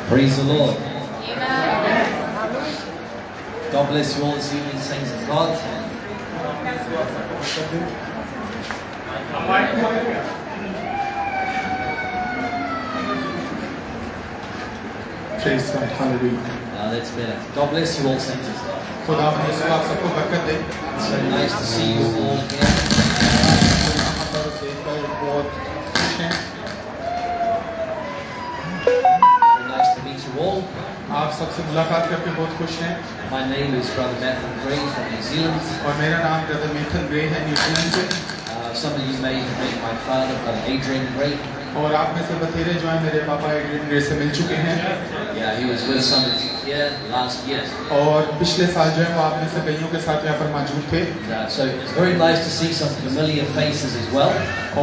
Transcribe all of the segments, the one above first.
Praise the Lord. God bless you all this evening, saints of God. Praise God, hallelujah. That's better. God bless you all, saints of God. It's so nice to see you all here. All. आप सबसे मुलाकात करके बहुत खुश हैं। My name is Brother Matthew Gray from New Zealand. और मेरा नाम Brother Matthew Gray है न्यूजीलैंड से। Some of you may have met my father, Brother Adrian Gray. और आप में से बतेरे जो हैं मेरे पापा एड्रियन ग्रे से मिल चुके हैं। Yeah, he was with some of you here last year. और पिछले साल जो है वो आप में से कईयों के साथ यहाँ पर मौजूद थे। So it's very nice to see some familiar faces as well.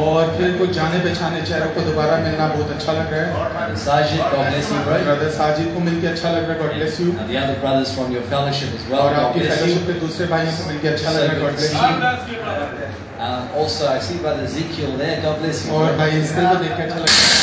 और फिर कुछ जाने पहचाने चेहरों को दोबारा मिलना बहुत अच्छा लग रहा है। Brother Sajid, God bless you, bro. Brother Sajid को मिलके अच्छा लग रहा है, God bless you. And the other brothers from your fellowship as well. और आपकी fellowship के दूसरे भाइयों से मिलके अच्छा लग रहा है, God bless you. Also, I see Brother Ezekiel there. God bless you. और भाई इज़राइल को देख के अच्छा लग रहा है।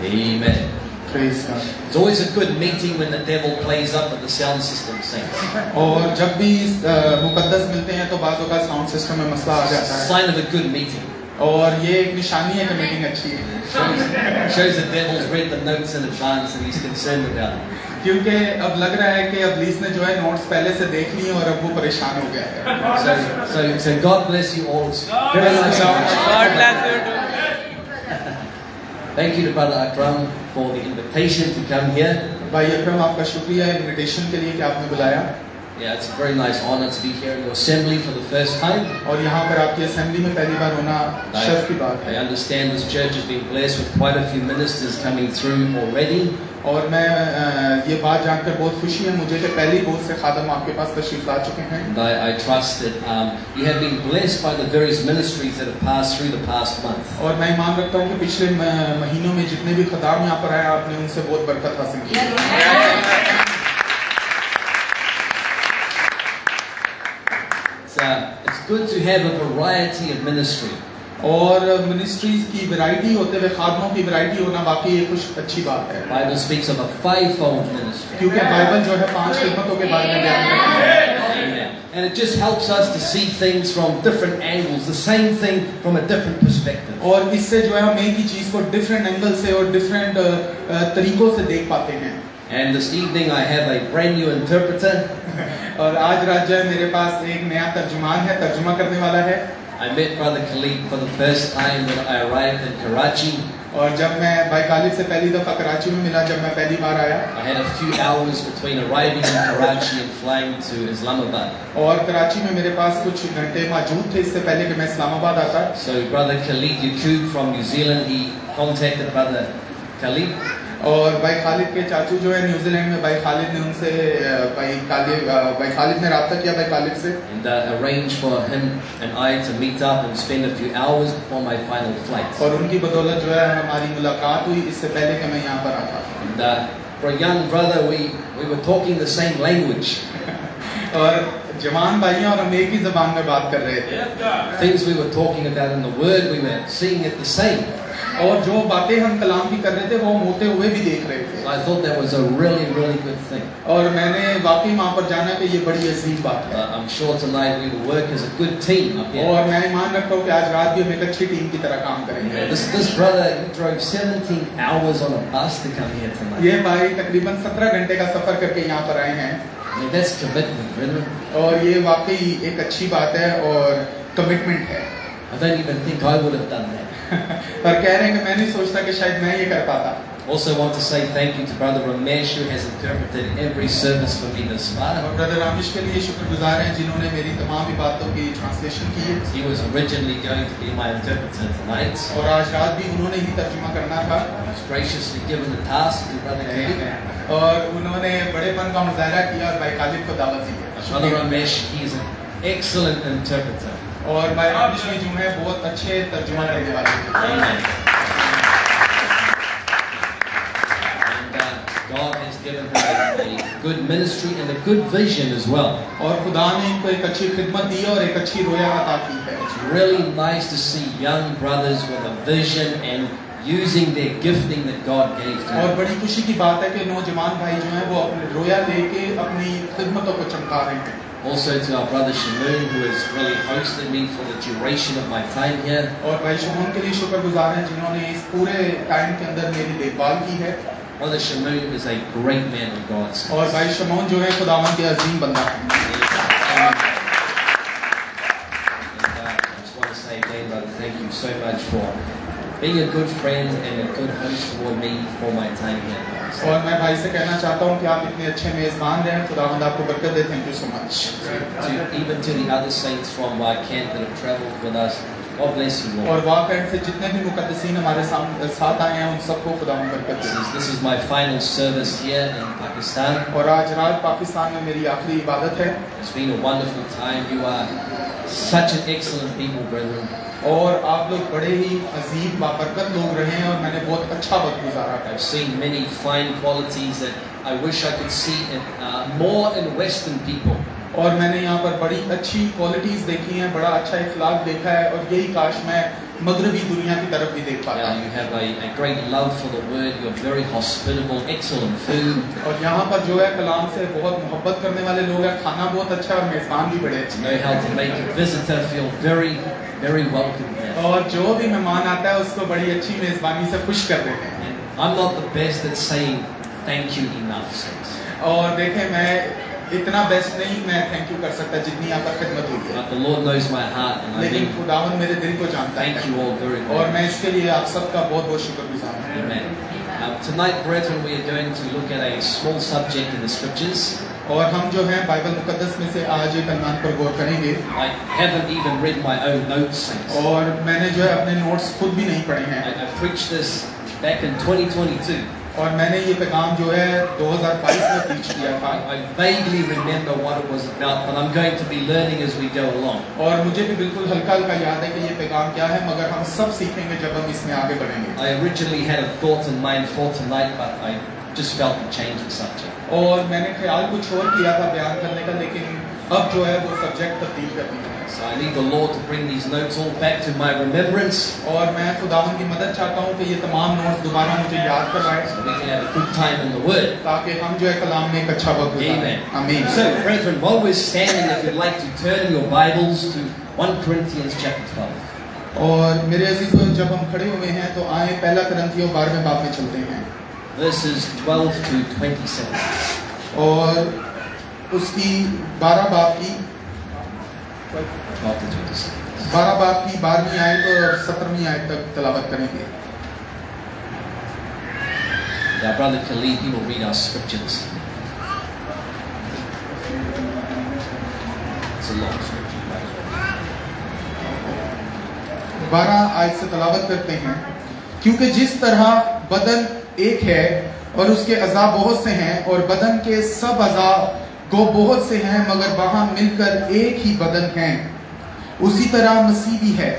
Amen. Praise God. It's always a good meeting when the devil plays up with the sound system, saints. और जब भी मुकद्दस मिलते हैं तो बाज़ों का साउंड सिस्टम में मसला आ जाता है। Sign of a good meeting. और ये एक निशानी है कि मीटिंग अच्छी है। Shows the devil's read the notes in advance and he's concerned about it. क्योंकि अब लग रहा है कि इब्लीस ने जो है नोट्स पहले से देख लिए और अब वो परेशान हो गया है। So God bless you all. God bless you. Thank you to Brother Akram for the invitation to come here. भाई अकरम आपका शुक्रिया इनविटेशन के लिए कि आपने बुलाया। Yeah, it's a very nice honor to be here in your assembly for the first time. और यहाँ पर आपकी असेंबली में पहली बार होना शर्फ की बात है। I understand this church has been blessed with quite a few ministers coming through already. और मैं ये बात जानकर बहुत खुशी है मुझे कि पहले बहुत से खादम आपके पास तशरीफ ला चुके हैं। And I trust that you have been blessed by the various ministries that have passed through the past month. और मैं ईमान रखता हूँ कि पिछले महीनों में जितने भी खदाम यहाँ पर आए आपने उनसे बहुत बरकत हासिल की। It's good to have a variety of ministry. और मिनिस्ट्रीज की वैरायटी होते हुए खादमों की वैरायटी होना वाकई एक कुछ अच्छी बात है। Bible speaks of a fivefold ministry. क्योंकि बाइबल जो है 5 खिदमतों के बारे में बयान करती है। And it just helps us to see things from different angles, the same thing from a different perspective. और इससे जो है हम एक ही चीज को डिफरेंट एंगल से और डिफरेंट तरीकों से देख पाते हैं। And this evening I have a brand new interpreter. और आज रात जो है मेरे पास एक नया तर्जुमान है, तर्जुमा करने वाला है। I met Brother Khalid for the first time when I arrived in Karachi. और जब मैं भाई खालिद से पहली दफा कराची में मिला जब मैं पहली बार आया। I had a few hours between arriving in Karachi and flying to Islamabad. और कराची में मेरे पास कुछ घंटे मौजूद थे इससे पहले कि मैं इस्लामाबाद आता। So Brother Khalid Yaqub from New Zealand, he contacted Brother Khalid. और भाई खालिद के चाचू जो है न्यूजीलैंड में भाई खालिद ने उनसे भाई खालिद ने राब्ता किया भाई खालिद से and arranged for him and I to meet up and spend a few hours before my final flight. और उनकी बदौलत जो है हमारी मुलाकात हुई इससे पहले कि मैं यहाँ पर आता। And for a young brother we were talking the same language. और जवान भाइयों और हम एक ही ज़बान में बात कर रहे थे। Things we were talking about in the Word, we were seeing it the same. और जो बातें हम कलाम की कर रहे थे वो हम होते हुए भी देख रहे थे। So I thought that was a really, really good thing. और मैंने वाकई वहाँ पर जाना कि ये बड़ी अजीम बात है। I'm sure tonight we will work as a good team up here. और मैं ईमान रखता हूँ कि आज रात भी हम एक अच्छी टीम की तरह काम करेंगे। This brother, he drove 17 hours on a bus to come here tonight. ये भाई तकरीबन 17 घंटे का सफर करके यहाँ पर आए हैं। I mean, that's commitment, brethren. और ये वाकई एक अच्छी बात है और कमिटमेंट है। I don't even think I would have done that. पर कह रहे हैं कि मैं नहीं सोचता कि शायद मैं ये कर पाता। Also want to say thank you to Brother Ramesh who has interpreted every service for me this far. और ब्रदर रामेश के लिए शुक्रगुजार हैं जिन्होंने मेरी तमाम ही बातों की ट्रांसलेशन की है। He was originally going to be my interpreter tonight. और आज रात भी उन्होंने ही तर्जुमा करना था। He was graciously given the task to Brother Khalid. और उन्होंने बड़ेपन का मुजाहरा किया और भाई खालिद को दावत दी है। Brother Ramesh, he is an excellent interpreter. और भाई रामेश भी जो है बहुत अच्छे तर्जुमा करने वाले हैं। Amen. God has given him a good ministry and a good vision as well. और खुदा ने इनको एक अच्छी खिदमत दी और एक अच्छी रोया अता की है। It's really nice to see young brothers with a vision and using their gifting that God gave to और them. बड़ी खुशी की बात है कि नौजवान भाई जो हैं वो अपने रोया लेके अपनी खिदमतों को चमका रहे हैं। Also to our brother Shamoon who has really hosted me for the duration of my time here. और भाई शमून के लिए शुक्रगुजार हैं जिन्होंने इस पूरे टाइम के अंदर मेरी देखभाल की है। Brother Shamoon is a great man of God. और भाई शमून जो है खुदावन के अजीम बंदा है। And, I just want to say again, brother, thank you so much for being a good friend and a good host for me for my time here. और मैं भाई से कहना चाहता हूँ कि आप इतने अच्छे मेजबान रहे, खुदावंद आपको बरकत दे। Thank you so much. Even to the other saints from our camp that have travelled with us, God bless you all. और वाकई से जितने भी मुकद्दसीन हमारे साथ आए हैं उन सबको खुदावंद बरकत दे। This is my final service here in Pakistan. और आज रात पाकिस्तान में मेरी आखिरी इबादत है। It's been a wonderful time. You are such an excellent people, brethren. और आप लोग बड़े ही अजीम बाबरकत लोग रहे हैं और मैंने बहुत अच्छा वक्त गुजारा है। I've seen many fine qualities that I wish I could see more in Western people. और मैंने यहाँ पर बड़ी अच्छी क्वालिटीज देखी हैं, बड़ा अच्छा इखलाक देखा है और यही काश मैं मगरबी दुनिया की तरफ भी देख पाता। You have a great love for the word. You're very hospitable, excellent food. और यहाँ पर जो है कलाम से बहुत मोहब्बत करने वाले लोग हैं, खाना बहुत अच्छा और मेजबान भी बड़े अच्छे Know how to make a visitor feel very, very welcome here. और जो भी मेहमान आता है उसको बड़ी अच्छी मेजबानी से खुश कर देते हैं। And I'm not the best at saying thank you enough, saints. और देखें मैं इतना बेस्ट नहीं मैं थैंक यू कर सकता जितनी आपका खिदमत हुई है, But the Lord knows my heart, and I लेकिन think खुदावन मेरे दिल को जानता thank है you all very और much. मैं इसके लिए आप सबका बहुत बहुत शुक्रगुजार हूँ। Amen. Tonight, brethren, we are going to look at a small subject in the scriptures. और हम जो है बाइबल मुकद्दस में से आज एक अनुमान पर गौर करेंगे। I haven't even read my own notes, saints. और मैंने जो है अपने नोट्स खुद भी नहीं पढ़े हैं I preached this back in 2022. और मैंने ये पैगाम जो है 2022 में प्रीच किया था I vaguely remember what it was about, but I'm going to be learning as we go along. और मुझे भी बिल्कुल हल्का हल्का याद है कि ये पैगाम क्या है, मगर हम सब सीखेंगे जब हम इसमें आगे बढ़ेंगे। I originally had a thought in mind for tonight, but I just felt to change the subject. और मैंने ख्याल कुछ और किया था बयान करने का, लेकिन अब जो है वो सब्जेक्ट तब्दील कर दिया है। So I need the Lord to bring these notes all back to my remembrance, और मैं खुदावन की मदद चाहता हूँ कि ये तमाम नोट्स दोबारा मुझे याद करवाए so we can have a good time in the Word. ताकि हम जो है कलाम में एक अच्छा वक्त गुजारें। Amen. आमीन। So, brethren, while we're standing, if you'd like to turn your Bibles to 1 Corinthians chapter 12. और मेरे अजीजों जब हम खड़े हुए हैं तो आए पहला कुरिन्थियों 12वें बाब में चलते हैं Verses 12 to 27. और उसकी 12 बाब की 12 to 27. 12 बाब की 12वीं आयत और 17वीं आयत तक तलावत करेंगे। Our brother Khalid, he will read our scriptures. It's a long scripture. 12 आयत से तलावत करते हैं। क्योंकि जिस तरह बदन एक है और उसके अज़ा बहुत से हैं और बदन के सब अज़ा को बहुत से हैं मगर वहां मिलकर एक ही बदन है, उसी तरह मसीह भी है।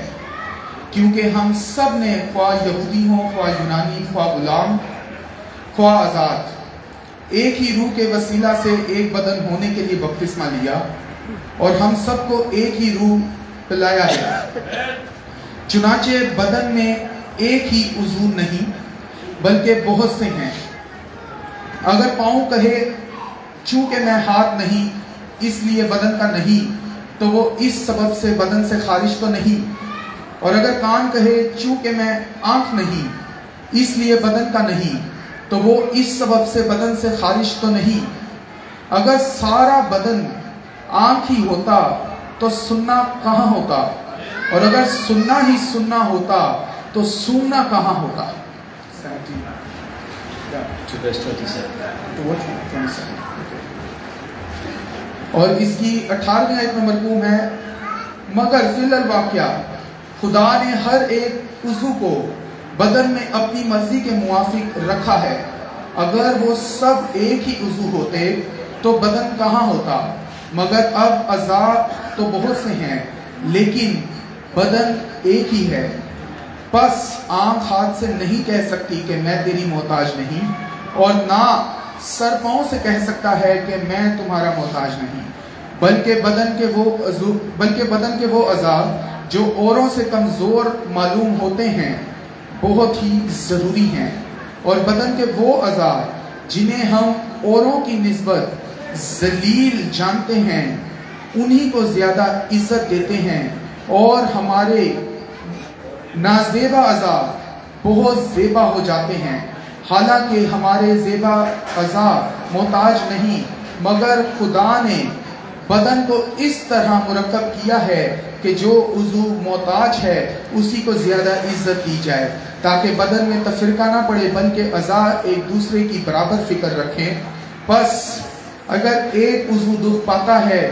क्योंकि हम सब ने ख्वाह यहूदी हो ख्वाह यूनानी ख्वाह गुलाम ख्वाह आज़ाद, एक ही रूह के वसीला से एक बदन होने के लिए बपतिस्मा लिया और हम सबको एक ही रूह पिलाया गया। चुनाचे बदन में एक ही उज़ू नहीं बल्कि बहुत से हैं। अगर पाँव कहे चूंकि मैं हाथ नहीं इसलिए बदन का नहीं, तो वो इस सबब से बदन से खारिज तो नहीं। और अगर कान कहे चूंकि मैं आंख नहीं इसलिए बदन का नहीं, तो वो इस सबब से बदन से खारिज तो नहीं। अगर सारा बदन आंख ही होता तो सुनना कहाँ होता, और अगर सुनना ही सुनना होता तो सूंघना कहाँ होता। To verse 27. और इसकी 18वीं आयत में मरकूम है, मगर फिलल वाक़या खुदा ने हर एक उज़ू को बदन में अपनी मर्जी के मुआफिक रखा है। अगर वो सब एक ही उज़ू होते तो बदन कहाँ होता। मगर अब अज़ा तो बहुत से हैं लेकिन बदन एक ही है। बस आंख हाथ से नहीं कह सकती कि मैं तेरी मोहताज नहीं, और ना सर पाँव से कह सकता है कि मैं तुम्हारा मोहताज नहीं, बल्कि बदन के वो अज़ा जो औरों से कमज़ोर मालूम होते हैं बहुत ही ज़रूरी हैं। और बदन के वो अज़ा जिन्हें हम औरों की निस्बत ज़लील जानते हैं उन्हीं को ज़्यादा इज्जत देते हैं, और हमारे नाज़ेबा अज़ा बहुत ज़ेबा हो जाते हैं। हालांकि हमारे ज़ेबा अज़ा मोहताज नहीं, मगर खुदा ने बदन को इस तरह मुरक्कब किया है कि जो उज़ू मोहताज है उसी को ज़्यादा इज्जत दी जाए, ताकि बदन में तफरीका ना पड़े बल्कि अज़ा एक दूसरे की बराबर फ़िक्र रखें। बस अगर एक उज़ू दुख पाता है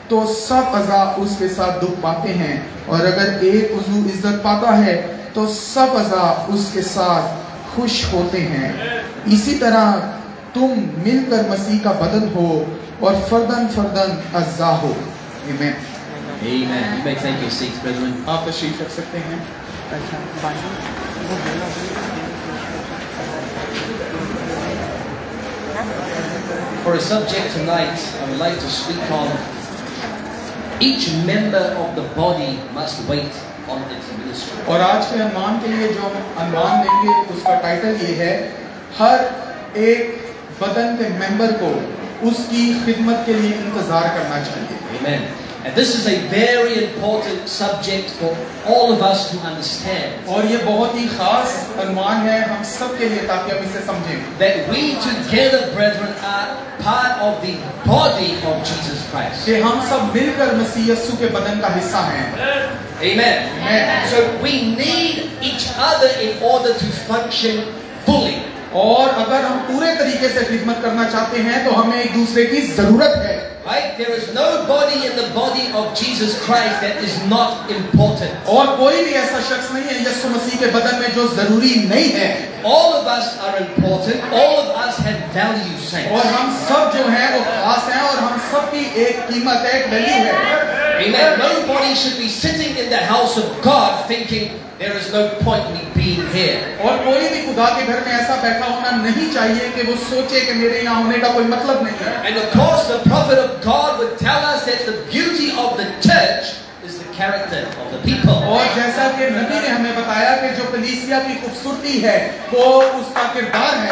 तो सब अज़ा उसके साथ दुख पाते हैं, और अगर एक उज़ू इज्जत पाता है तो सब अज़ा उसके साथ खुश होते हैं। इसी तरह तुम मिलकर मसीह का बदन हो और फर्दन फर्दन अज़ा हो। आमीन। Amen. You may take your seats, brethren. आप तशरीफ रख सकते हैं। For a subject tonight, I would like to speak on each member of the body must wait on its ministry. और आज के अनुमान के लिए जो हम अनुमान देंगे उसका टाइटल ये है, हर एक बदन के मेंबर को उसकी खिदमत के लिए इंतजार करना चाहिए। Amen. And this is a very important subject for all of us to understand. और ये बहुत ही खास अनुमान है हम सब के लिए, ताकि हम इसे समझें। That we together, brethren, are part of the body of Jesus Christ. कि हम सब मिलकर मसीह यीशु के बदन का हिस्सा हैं। Amen. Amen. So we need each other in order to function fully. और अगर हम पूरे तरीके से खिदमत करना चाहते हैं तो हमें एक दूसरे की जरूरत है। Right? There is nobody in the body of Jesus Christ that is not important. और कोई भी ऐसा शख्स नहीं है यीशु मसीह के बदन में जो जरूरी नहीं है। All of us are important. All of us have value, saints. और हम सब जो हैं वो खास हैं, और हम सब की एक कीमत है, एक वैल्यू है। Amen. Nobody should be sitting in the house of God thinking there is no point me being here. और कोई भी खुदा के घर में ऐसा बैठा होना नहीं चाहिए कि वो सोचे कि मेरे यहाँ होने का कोई मतलब नहीं है। And of course, the prophet of God would tell us that the beauty of the church is the character of the people. और जैसा कि नबी ने हमें बताया कि जो कलीसिया की खूबसूरती है वो उसका किरदार है।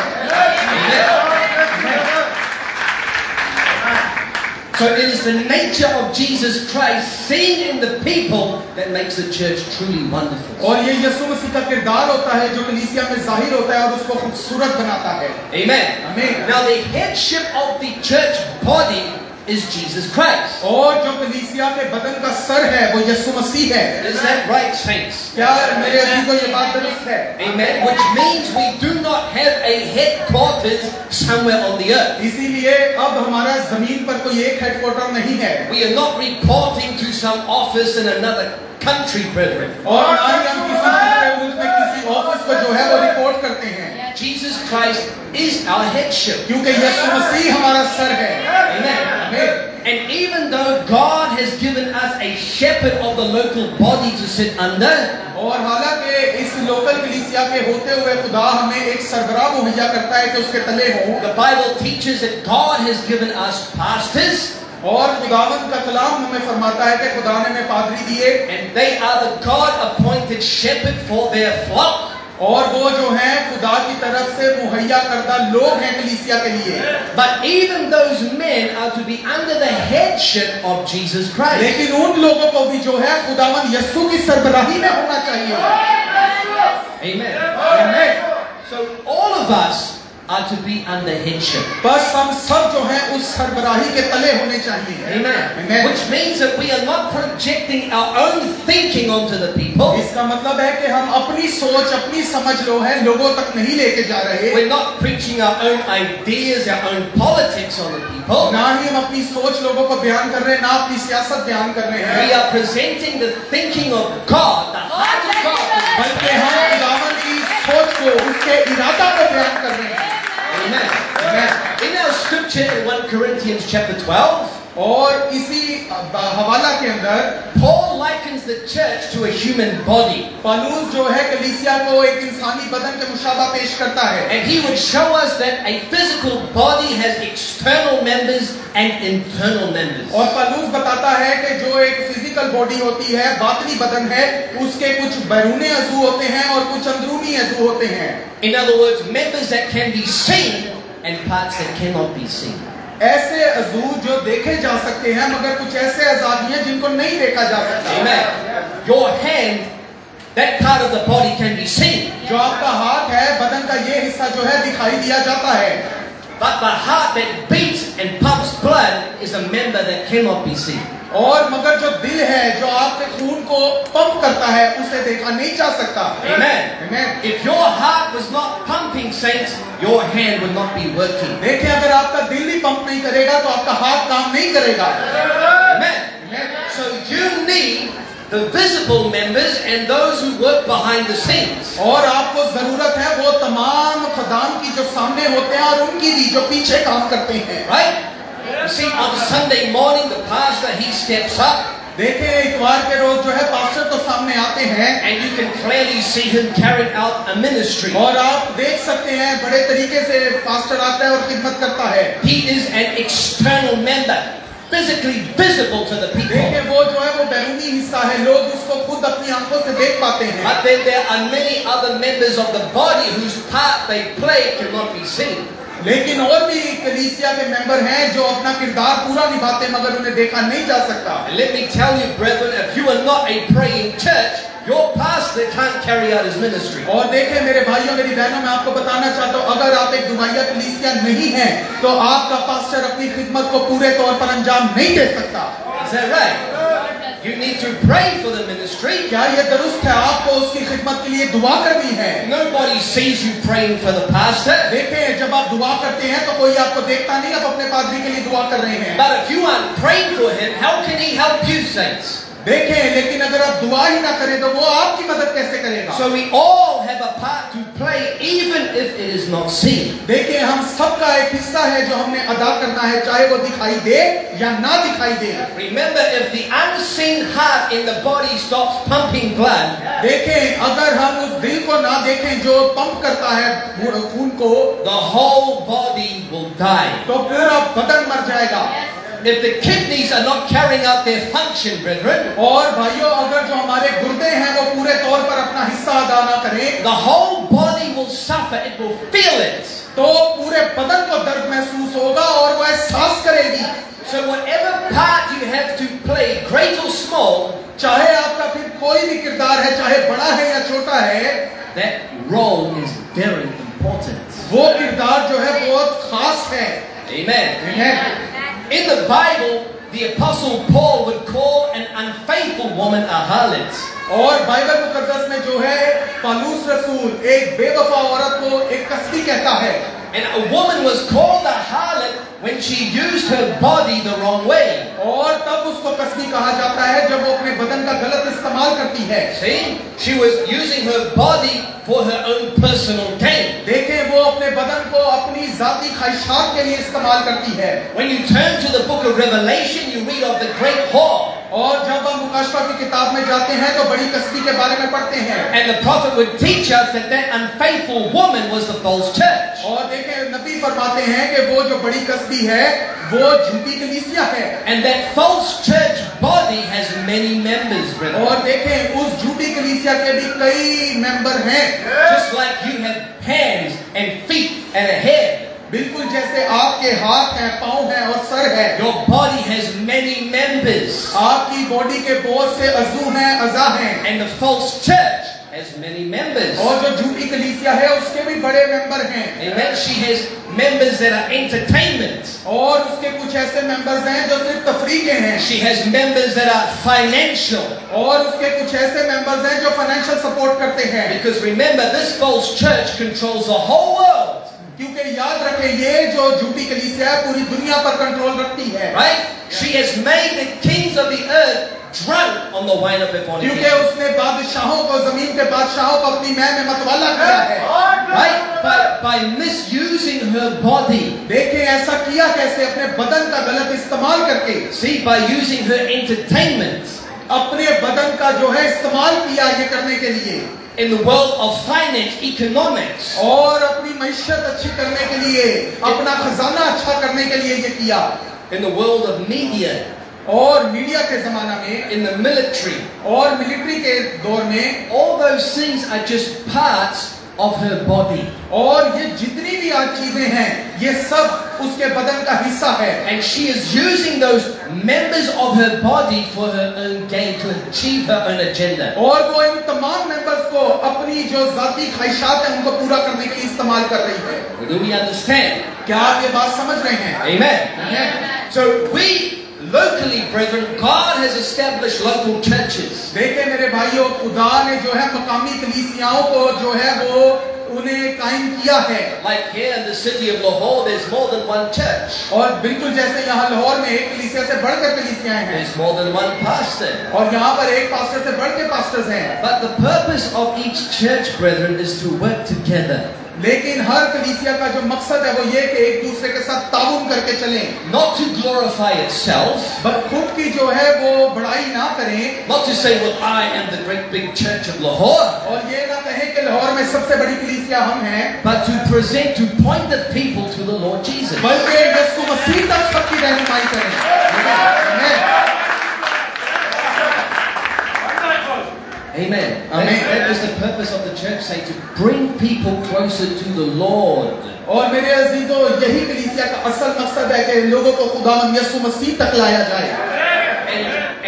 So it is the nature of Jesus Christ seen in the people that makes the church truly wonderful. और ये यीशु मसीह का किरदार होता है जो कलीसिया में जाहिर होता है और उसको खूबसूरत बनाता है। Amen. Amen. Now the headship of the church body is Jesus Christ. और जो कलीसिया के बदन का सर है वो यीशु मसीह है। Is that right, saints? क्या मेरे अजीज को ये बात दुरुस्त है? Amen. Which means we do not have a headquarters somewhere on the earth. इसीलिए अब हमारा जमीन पर कोई एक हेडक्वार्टर नहीं है। We are not reporting to some office in another country, brethren. और ना ही हम किसी दूसरे मुल्क में किसी ऑफिस को जो है वो रिपोर्ट करते हैं। Jesus Christ is our headship. क्योंकि यीशु मसीह हमारा सर है। Amen. Amen. And even though God has given us a shepherd of the local body to sit under, और हालांकि इस लोकल कलीसिया के होते हुए खुदा हमें एक सरबराह मुहैया करता है कि उसके तले हो। the Bible teaches that God has given us pastors, और खुदावंद का कलाम हमें फरमाता है कि खुदा ने हमें पादरी दिए, and they are the God-appointed shepherd for their flock. और वो जो है खुदा की तरफ से मुहैया करदा लोग हैं कलीसिया के लिए। But even those men are to be under the headship of Jesus Christ. लेकिन उन लोगों को भी जो है खुदावंद यीशु की सरबराही में होना चाहिए। Amen. Amen. So all of us are to be under headship. बस हम सब जो हैं उस सरबराही के तले होने चाहिए। Amen. Amen. Which means that we are not projecting our own thinking onto the people. इसका मतलब है कि हम अपनी सोच अपनी समझ लो है लोगों तक नहीं लेके जा रहे। We're not preaching our own ideas, our own politics on the people. ना ही हम अपनी सोच लोगों को बयान कर रहे हैं, ना अपनी सियासत बयान कर रहे हैं। We are presenting the thinking of God, the heart of God. बल्कि हम खुदावंद की सोच को उसके इरादा को बयान कर रहे हैं। Amen. Amen. In our scripture in 1 Corinthians chapter 12, और इसी हवाला के अंदर Paul likens the church to a human body. पौलुस जो है कलीसिया को एक इंसानी बदन के मुशाबा पेश करता है। And he would show us that a physical body has external members and internal members. और पौलुस बताता है कि जो एक फिजिकल बॉडी होती है, बातनी बदन है, उसके कुछ बैरूनी अज़ू होते हैं और कुछ अंदरूनी अज़ू होते हैं। In other words, members that can be seen and parts that cannot be seen. ऐसे अज़ू जो देखे जा सकते हैं मगर कुछ ऐसे अज़ा भी हैं जिनको नहीं देखा जा सकता। Amen. Your hand, that part of the body can be seen. जो आपका हाथ है, बदन का ये हिस्सा जो है दिखाई दिया जाता है। But the heart that beats and pumps blood is a member that cannot be seen. और मगर जो दिल है जो आपके खून को पंप करता है उसे देखा नहीं जा सकता। Amen. Amen. If your heart was not pumping, saints, your hand would not be working. देखिए अगर आपका दिल ही पंप नहीं करेगा तो आपका हाथ काम नहीं करेगा। Amen. So you need the visible members and those who work behind the scenes. और आपको जरूरत है वो तमाम खुदाम की जो सामने होते हैं और उनकी भी जो पीछे काम करते हैं। Right? You see, on Sunday morning, the pastor, he steps up. देखिए इतवार के रोज जो है पास्टर तो सामने आते हैं and you can clearly see him carrying out a ministry. और आप देख सकते हैं बड़े तरीके से पास्टर आता है और खिदमत करता है। He is an external member, physically visible to the people. देखिए वो जो है वो बैरूनी हिस्सा है, लोग उसको खुद अपनी आंखों से देख पाते हैं। But then there are many other members of the body whose part they play cannot be seen. लेकिन और भी कलीसिया के मेंबर हैं जो अपना किरदार पूरा निभाते हैं मगर उन्हें देखा नहीं जा सकता। And let me tell you, brethren, if you are not a praying church, your pastor can't carry out his ministry. और देखें मेरे भाइयों मेरी बहनों, मैं आपको बताना चाहता हूँ अगर आप एक दुआया कलीसिया नहीं हैं तो आपका पास्टर अपनी खिदमत को पूरे तौर पर अंजाम नहीं दे सकता। Is that right? You need to pray for the ministry. क्या ये दुरुस्त है? आपको उसकी खिदमत के लिए दुआ करनी है। Nobody sees you praying for the pastor. देखें जब आप दुआ करते हैं तो कोई आपको देखता नहीं, आप अपने पादरी के लिए दुआ कर रहे हैं। But if you aren't praying for him, how can he help you, saints? देखें लेकिन अगर आप दुआ ही ना करें तो वो आपकी मदद कैसे करेगा? So we all have a part to play, even if it is not seen. देखिए हम सबका एक हिस्सा है जो हमने अदा करना है, चाहे वो दिखाई दे या ना दिखाई दे। Remember, if the unseen heart in the body stops pumping blood, देखें अगर हम उस दिल को ना देखें जो पंप करता है खून को, the whole body will die. तो पूरा बदन मर जाएगा। If the kidneys are not carrying out their function, brethren, और भाइयों अगर जो हमारे गुर्दे हैं वो पूरे तौर पर अपना हिस्सा अदा ना करें, the whole body will suffer. It will feel it. तो पूरे बदन को दर्द महसूस होगा और वो एहसास करेगी। So whatever part you have to play, great or small, चाहे आपका फिर कोई भी किरदार है, चाहे बड़ा है या छोटा है, that role is very important. वो किरदार जो है बहुत खास है। Amen. Amen. In the Bible, the Apostle Paul would call an unfaithful woman a harlot. और बाइबल मुकद्दस में जो है पौलुस रसूल एक बेवफा औरत को एक कसदी कहता है। And a woman was called a harlot when she used her body the wrong way. और तब उसको कसदी कहा जाता है जब वो अपने बदन का गलत इस्तेमाल करती है। See, she was using her body for her own personal gain. देखें वो अपने बदन को अपनी जाती ख्वाहिशात के लिए इस्तेमाल करती है। When you turn to the book of Revelation, you read of the great whore. और जब हम मुकाशफा की किताब में जाते हैं तो बड़ी कसदी के बारे में पढ़ते हैं। And the prophet would teach us that that unfaithful woman was the false church. और देखें नबी फरमाते हैं कि वो जो बड़ी कसदी है वो झूठी कलीसिया है। And that false church body has many members, brethren. और देखें उस झूठी कलीसिया के भी कई मेंबर हैं। Just like you have hands and feet and a head. बिल्कुल जैसे आपके हाथ हैं, पाँव हैं और सर है। Your body has many members. आपकी बॉडी के बहुत से अज़ू हैं, अज़ा हैं। And the false church has many members. और जो झूठी कलीसिया है उसके भी बड़े मेंबर हैं। Amen. She has members that are entertainment. और उसके कुछ ऐसे मेंबर्स हैं जो सिर्फ तफरीह के हैं। She has members that are financial. और उसके कुछ ऐसे मेंबर्स हैं जो फाइनेंशियल सपोर्ट करते हैं। Because remember, this false church controls the whole world. क्योंकि याद रखें ये जो झूठी कलीसिया है पूरी दुनिया पर कंट्रोल रखती है। Right? She has made the kings of the earth drunk on the wine of her क्योंकि fornication. उसने बादशाहों को, जमीन के बादशाहों को अपनी मैल में मतवाला किया है। Right? By misusing her body. देखें ऐसा किया कैसे, अपने बदन का गलत इस्तेमाल करके। See, by using her entertainment. अपने बदन का जो है इस्तेमाल किया ये करने के लिए। In the world of finance, economics. और अपनी मईशत अच्छी करने के लिए, अपना खजाना अच्छा करने के लिए ये किया। In the world of media. और मीडिया के जमाना में, in the military, और मिलिट्री के दौर में, all those things are just parts of her body. और ये जितनी भी आज चीजें हैं ये सब उसके बदन का हिस्सा है। And she is using those members of her body for her own gain to achieve her own agenda. और वो इन तमाम मेंबर्स को अपनी जो जाती ख्वाहिशात हैं उनको पूरा करने के लिए इस्तेमाल कर रही है। Do we understand? क्या आप ये बात समझ रहे हैं? Amen. So we locally, brethren, God has established local churches. देखिए मेरे भाइयों, खुदा ने जो है मकामी कलीसियाओं को जो है वो उन्हें कायम किया है। Like here in the city of Lahore, there's more than one church. और बिल्कुल जैसे यहाँ लाहौर में एक कलीसिया से बढ़कर कलीसियाएं हैं। There's more than one pastor. और यहाँ पर एक पास्टर से बढ़ के पास्टर्स हैं। But the purpose of each church, brethren, is to work together. लेकिन हर कलीसिया का जो मकसद है वो ये कि एक दूसरे के साथ ताउन करके चलें। Not to glorify itself. बस खुद की जो है वो बड़ाई ना करें। Not to say, well, I am the great big church of Lahore. और ये ना कहें कि लाहौर में सबसे बड़ी कलीसिया हम हैं। But to present, to point the people to the Lord Jesus. बल्कि यीशु मसीह तक सबकी रहनुमाई करें। Amen. Amen. That is the purpose of the church, say, to bring people closer to the Lord. और मेरे अजीजों, यही कलीसिया का असल मकसद है कि लोगों को खुदावंद यीशु मसीह तक लाया जाए।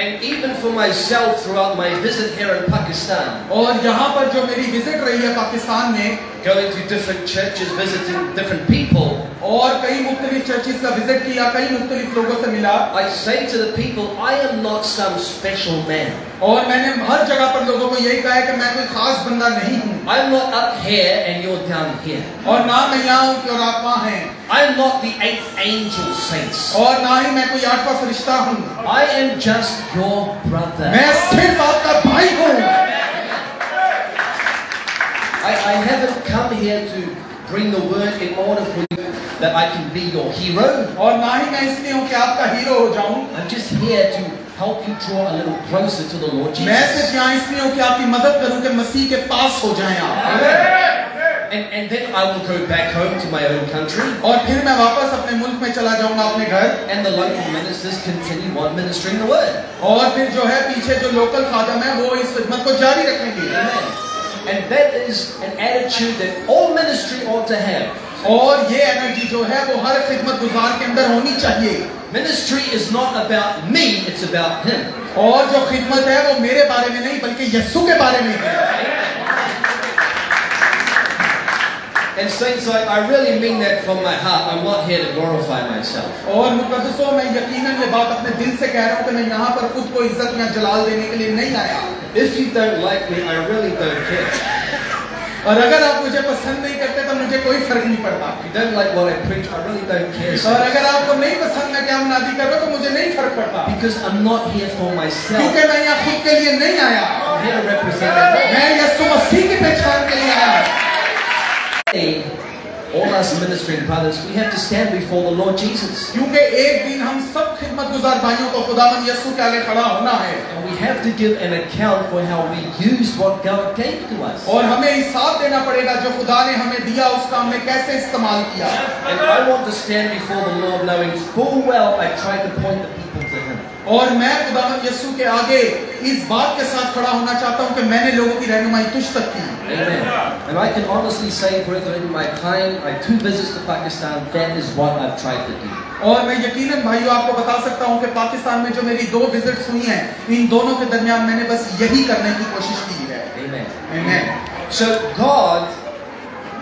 And even for myself throughout my visit here in Pakistan. और यहाँ पर जो मेरी विजिट रही है पाकिस्तान में, going to different churches, visiting different people. और कई मुख्तलिफ चर्चेस का विजिट किया, कई मुख्तलिफ लोगों से मिला। I say to the people, I am not some special man. और मैंने हर जगह पर लोगों को यही कहा है कि मैं कोई खास बंदा नहीं हूँ। I'm not up here and you're down here. और ना मैं यहाँ हूँ और आप वहाँ हैं। I'm not the eighth angel, saints. और ना ही मैं कोई आठवां फरिश्ता हूँ। I am just your brother. मैं सिर्फ आपका भाई हूँ। I haven't come here to bring the word in order for you that I can be your hero. और ना ही मैं इसलिए हूँ कि आपका हीरो हो जाऊँ। I'm just here to help you draw a little closer to the Lord Jesus. मैं सिर्फ यहाँ इसलिए हूँ कि आपकी मदद करूँ कि मसीह के पास हो जाएं आप। And then I will go back home to my own country. और फिर मैं वापस अपने मुल्क में चला जाऊँगा अपने घर। And the local ministers continue on ministering the word. और फिर जो है पीछे जो लोकल खादम है वो इस खिदमत को जारी रखेंगे। Amen. And that is an attitude that all ministry ought to have. और ये एनर्जी जो है वो हर खिदमत गुजार के अंदर होनी चाहिए। Ministry is not about me, it's about him. और जो खिदमत है वो मेरे बारे में नहीं बल्कि यीशु के बारे में है। And saints, I really mean that from my heart. I'm not here to glorify myself. और मुक़द्दसों, मैं यकीनन ये बात अपने दिल से कह रहा हूँ कि मैं यहाँ पर खुद को इज्जत या जलाल देने के लिए नहीं आया। If you don't like me, I really don't care. और अगर आप मुझे पसंद नहीं करते तो मुझे कोई फर्क नहीं पड़ता। If you don't like what I preach, I really don't care. और अगर आपको नहीं पसंद मैं क्या मुनादी कर रहा हूँ तो मुझे नहीं फर्क पड़ता। Because I'm not here for myself. क्योंकि मैं यहाँ खुद के लिए नहीं आया। I'm here to represent the Lord. मैं यीशु मसीह की पहचान के लिए आया हूँ। All us ministering brothers, we have to stand before the Lord Jesus. क्योंकि एक दिन हम सब खिदमत गुजार भाइयों को खुदावंद यीशु के आगे खड़ा होना है। And we have to give an account for how we used what God gave to us. और हमें हिसाब देना पड़ेगा जो खुदा ने हमें दिया उसका हमने कैसे इस्तेमाल किया। And I want to stand before the Lord knowing full well I tried to point the people to Him. और मैं खुदावंद यीशु के आगे इस बात के साथ खड़ा होना चाहता हूं कि मैंने लोगों की रहनुमाई तुझ तक की। Amen. And I can honestly say, brethren, in my time, I had 2 visits to Pakistan. That is what I've tried to do. और मैं यकीनन भाइयों आपको बता सकता हूं कि पाकिस्तान में जो मेरी 2 विजिट्स हुई हैं, इन दोनों के दरमियान मैंने बस यही करने की कोशिश की है। Amen. Amen. So God,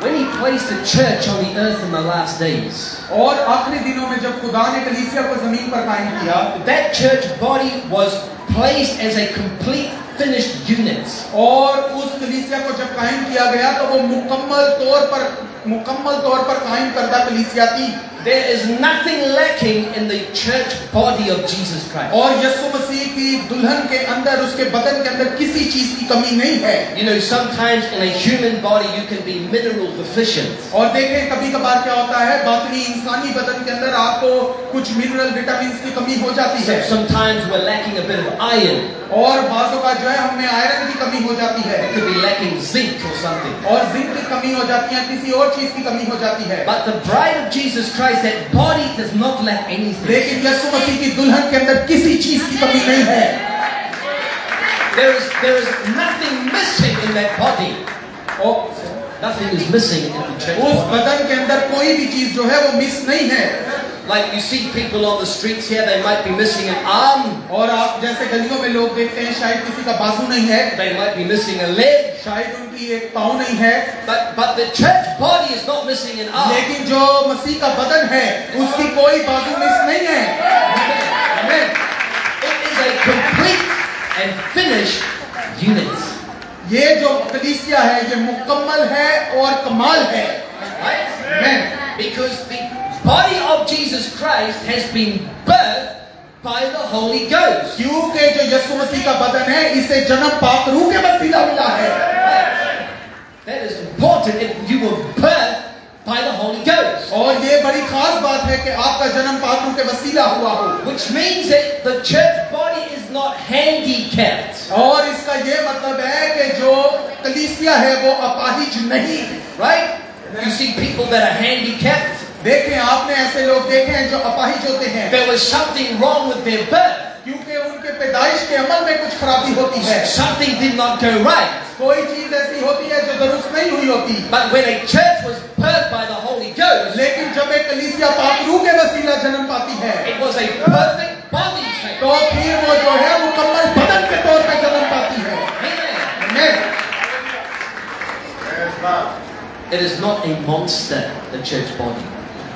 when He placed the church on the earth in the last days, और आखिरी दिनों में जब खुदा ने कलीसिया को जमीन पर कायम किया, that church body was placed as a complete finished unit. और उस कलीसिया को जब कायम किया गया तो वो मुकम्मल तौर पर कायम करदा कलीसिया थी। There is nothing lacking in the church body of Jesus Christ. और यीशु मसीह की दुल्हन के अंदर, उसके बदन के अंदर किसी चीज की कमी नहीं है। You know, sometimes in a human body you can be mineral deficient. और देखें कभी कभार क्या होता है, बातनी इंसानी बदन के अंदर आपको कुछ मिनरल विटामिन की कमी हो जाती है। Sometimes we're lacking a bit of iron. और बाजों का जो है हमें आयरन की कमी हो जाती है। It could be lacking zinc or something. और जिंक की कमी हो जाती है, किसी और चीज की कमी हो जाती है। But the bride of Jesus Christ, that body does not lack anything. लेकिन यीशु मसीह की दुल्हन के अंदर किसी चीज की कमी नहीं है। There is nothing missing in that body. Nothing is missing in the church उस body. बदन के अंदर कोई भी चीज जो है वो मिस नहीं है। Like you see people on the streets here, they might be missing an arm. और आप जैसे गलियों में लोग देखते हैं, शायद किसी का बाजू नहीं है, They might be missing a leg. शायद उनकी एक पाँव नहीं है, But the church body is not missing an arm. लेकिन जो मसीह का बदन है उसकी कोई बाजू मिस नहीं है। Amen. It is a complete and finished unit. ये जो कलीसिया है ये मुकम्मल है और कमाल है। Right? Amen. Because the body of Jesus Christ has been birthed by the Holy Ghost. क्योंकि जो यीशु मसीह का बदन है इसे जन्म पाक रूह के वसीला मिला है। That is important. If you were birthed by the Holy Ghost. और ये बड़ी खास बात है कि आपका जन्म पाक रूह के वसीला हुआ हो। Which means that the church body is not handicapped. और इसका ये मतलब है कि जो कलीसिया है वो अपाहिज नहीं। Right? You see people that are handicapped. देखें, आपने ऐसे लोग देखे हैं जो अपाहिज होते हैं। There was something wrong with their birth. क्योंकि उनके पैदाइश के अमल में कुछ खराबी होती है। Something did not go right. कोई चीज ऐसी होती है जो दुरुस्त नहीं हुई होती। But when a church was birthed by the Holy Ghost, लेकिन जब एक कलीसिया पाक रूह के वसीला जन्म पाती है, it was a perfect body shape. तो फिर वो जो है मुकम्मल बदन के तौर पे जन्म पाती है। Amen. It is not a monster, the church body.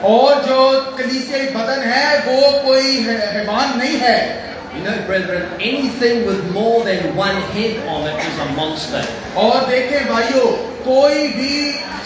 और जो कलीसियाई बदन है वो कोई हैवान नहीं है। You know, brethren, anything with more than one head on it is a monster. और देखें भाइयों, कोई भी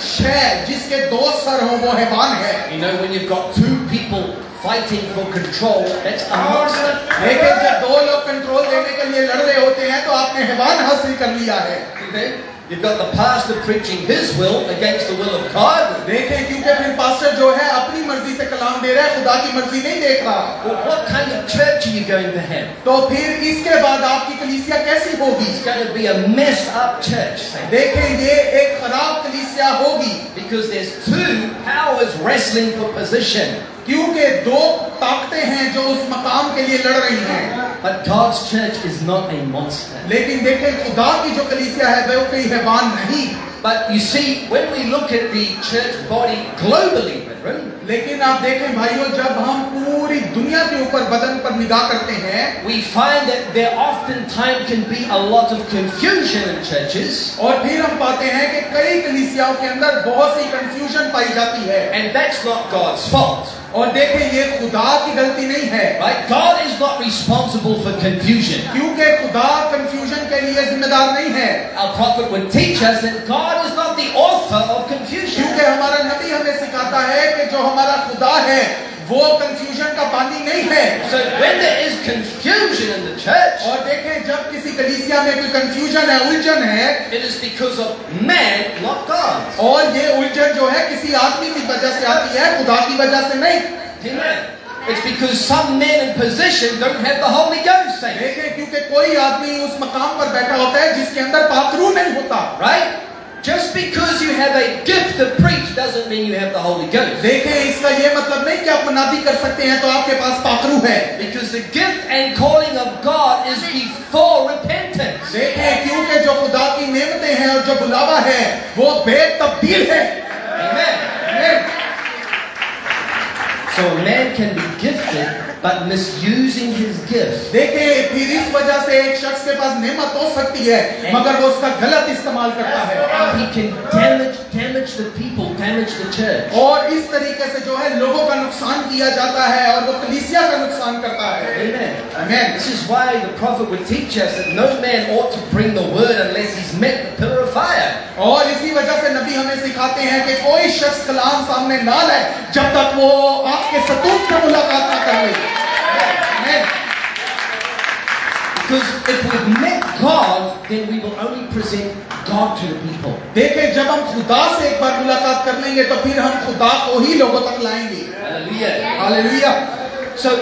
शय जिसके 2 सर हो वो हैवान है। You know, when you've got 2 people fighting for control, that's a monster. लेकिन जब 2 लोग कंट्रोल देने के लिए लड़ रहे होते हैं तो आपने हैवान हासिल कर लिया है। Okay? You've got the pastor preaching his will against the will of God. देखें, क्योंकि फिर पास्टर जो है अपनी मर्जी से कलाम दे रहा है, खुदा की मर्जी नहीं देख रहा। Well, what kind of church are you going to have? तो फिर इसके बाद आपकी कलीसिया कैसी होगी? It's going to be a messed up church. देखें, ये एक खराब कलीसिया होगी। Because there's 2 powers wrestling for position. क्योंकि 2 ताकतें हैं जो उस मकाम के लिए लड़ रही हैं। But God's church is not a monster. लेकिन देखें, खुदा की जो कलीसिया है वो कोई हैवान नहीं। But you see, when we look at the church body globally, brethren, लेकिन आप देखें भाइयों, जब हम पूरी दुनिया के ऊपर बदन पर निगाह करते हैं, we find that there oftentimes can be a lot of confusion in churches. और फिर हम पाते हैं कि कई कलीसियाओं के अंदर बहुत सी कंफ्यूजन पाई जाती है। And that's not God's fault. और देखें, ये खुदा की गलती नहीं है। Right? God is not responsible for confusion. क्योंकि खुदा कंफ्यूजन के लिए जिम्मेदार नहीं है। Our prophet would teach us that God is not the author of confusion. क्योंकि हमारा नबी हमें सिखाता है कि जो हमारा खुदा है वो कंफ्यूजन का बानी नहीं है। So when there is confusion in the church, और देखें, जब किसी कलीसिया में कोई कंफ्यूजन है, उलझन है, it is because of man, not God. और ये उलझन जो है किसी आदमी की वजह से आती है, खुदा की वजह से नहीं। Amen. It's because some men in position don't have the Holy Ghost. Saints. देखें, क्योंकि कोई आदमी उस मकाम पर बैठा होता है जिसके अंदर पाक रूह नहीं होता। Right? Just because you have a gift to preach doesn't mean you have the Holy Ghost. देखें, इसका ये मतलब नहीं कि आप मनादी कर सकते हैं तो आपके पास पाखरू है। Because the gift and calling of God is before repentance. देखें, क्योंकि जो खुदा की नेमतें हैं और जो बुलावा है वो बेतब्दील है। Amen. So a man can be gifted but misusing his gift. देखें, फिर इस वजह से एक शख्स के पास नेमत हो सकती है मगर वो उसका गलत इस्तेमाल करता है। And he can damage the people, damage the church. और इस तरीके से जो है लोगों का नुकसान किया जाता है और वो कलीसिया का नुकसान करता है। Amen. Amen. This is why the prophet would teach us that no man ought to bring the word unless he's met the pillar of fire. और इसी वजह से नबी हमें सिखाते हैं कि कोई शख्स कलाम सामने ना लाए जब तक वो आपके सतूत से मुलाकात ना कर ले। Because if we've met God, then we will only present God to the people. देखें, जब हम खुदा से एक बार मुलाकात कर लेंगे तो फिर हम खुदा को ही लोगों तक लाएंगे। Hallelujah. Hallelujah. So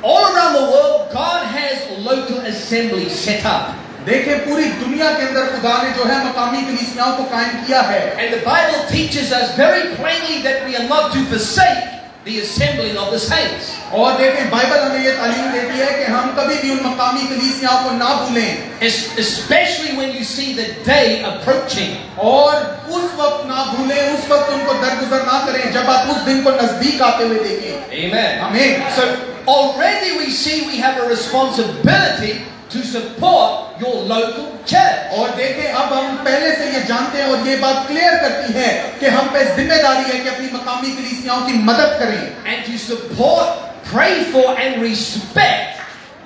all around the world, God has local assemblies set up. देखें, पूरी दुनिया के अंदर खुदा ने जो है मकामी कलीसियाओं को कायम किया है। And the Bible teaches us very plainly that we are not to forsake the assembling of the saints. और देखें, बाइबल हमें ये तालीम देती है कि हम कभी भी उन मकामी कलीसियाओं को ना भूलें। Especially when you see the day approaching. और उस वक्त ना भूलें, उस वक्त उनको दरगुजर ना करें जब आप उस दिन को नजदीक आते हुए देखें। Amen. आमीन। So already we see we have a responsibility to support your local church. और देखें, अब हम पहले से ये जानते हैं और ये बात क्लियर करती है कि हम पे जिम्मेदारी है कि अपनी मकामी कलीसियाओं की मदद करें। And to support, pray for and respect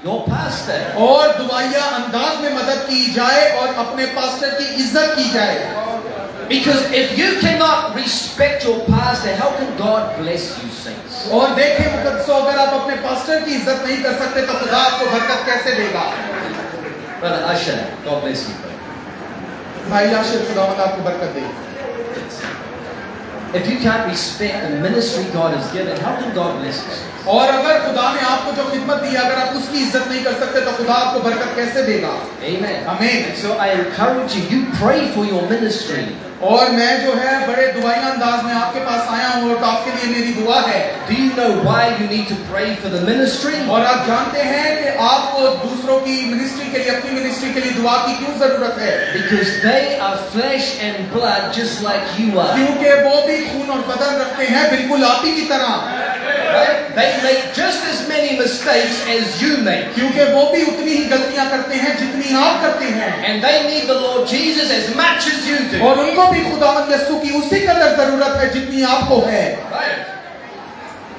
your pastor. और दुआया अंदाज में मदद की जाए और अपने पास्टर की इज्जत की जाए। Because if you cannot respect your pastor, how can God bless you, saints? और देखें मुकद्दसों, अगर आप अपने पास्टर की इज्जत नहीं कर सकते तो खुदा आपको बरकत कैसे देगा? Brother Usher, God bless you. भाई आशिर, खुदावंद आपको बरकत दे। If you can't respect the ministry God has given, how can God bless you? और अगर खुदा ने आपको जो खिदमत दी है, अगर आप उसकी इज्जत नहीं कर सकते तो खुदा आपको बरकत कैसे देगा? Amen. आमीन। So I encourage you, you pray for your ministry. और मैं जो है बड़े दुआया अंदाज में आपके पास आया हूँ और आपके लिए मेरी दुआ है। Do you know why you need to pray for the ministry? और आप जानते हैं कि आपको दूसरों की मिनिस्ट्री के लिए, अपनी मिनिस्ट्री के लिए दुआ की क्यों जरूरत है? Because they are flesh and blood just like you are. क्योंकि वो भी खून और बदन रखते हैं बिल्कुल आप ही की तरह। Right? They make just as many mistakes as you make. क्योंकि वो भी उतनी ही गलतियां करते हैं जितनी आप करते हैं। And they need the Lord Jesus as much as you do. और उनको भी खुदावंद यीशु की उसी कदर जरूरत है जितनी आपको है। Right?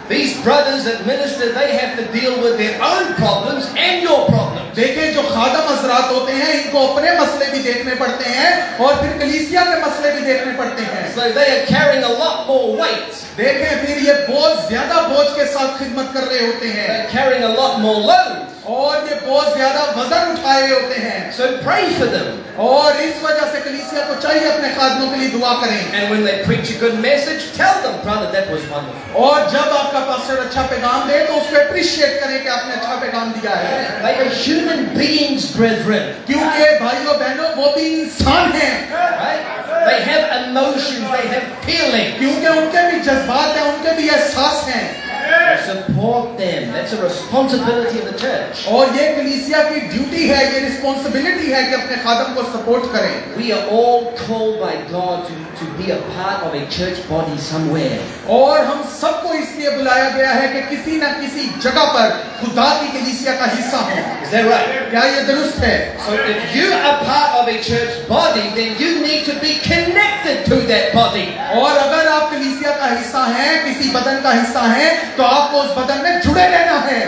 These brothers that minister, they have to deal with their own problems and your problems. देखें, जो खादम हजरात होते हैं इनको अपने मसले भी देखने पड़ते हैं और फिर कलीसिया के मसले भी देखने पड़ते हैं। So they are carrying a lot more weight. देखें, फिर ये बोझ ज्यादा बोझ के साथ खिदमत कर रहे होते हैं They're carrying a lot more load. और ये बोझ ज्यादा वजन उठाए होते हैं। So pray for them. और इस वजह से कलीसिया को चाहिए अपने खादमों के लिए दुआ करें। And when they preach a good message, tell them, brother, that was wonderful. और जब आपका पास्टर अच्छा पैगाम दे तो उसको अप्रिशिएट करें कि आपने अच्छा पैगाम दिया है। They are human beings, brethren. क्योंकि भाइयों बहनों वो भी इंसान हैं। Right? They have emotions, they have feelings. क्योंकि उनके भी जज्बात हैं, उनके भी एहसास हैं। Support them. That's a responsibility of the church. और ये कलीसिया की ड्यूटी है, ये रिस्पॉन्सिबिलिटी है कि अपने खादम को सपोर्ट करें। We are all called by God to be a part of a church body somewhere. और हम सबको इसलिए बुलाया गया है कि किसी न किसी जगह पर खुदा की कलीसिया का हिस्सा हो। Is that right? क्या ये दुरुस्त है? So if you are part of a church body, then you need to be connected to that body. और अगर आप कलीसिया का हिस्सा हैं, किसी बदन का हिस्सा हैं, तो आपको उस बदन में जुड़े रहना है।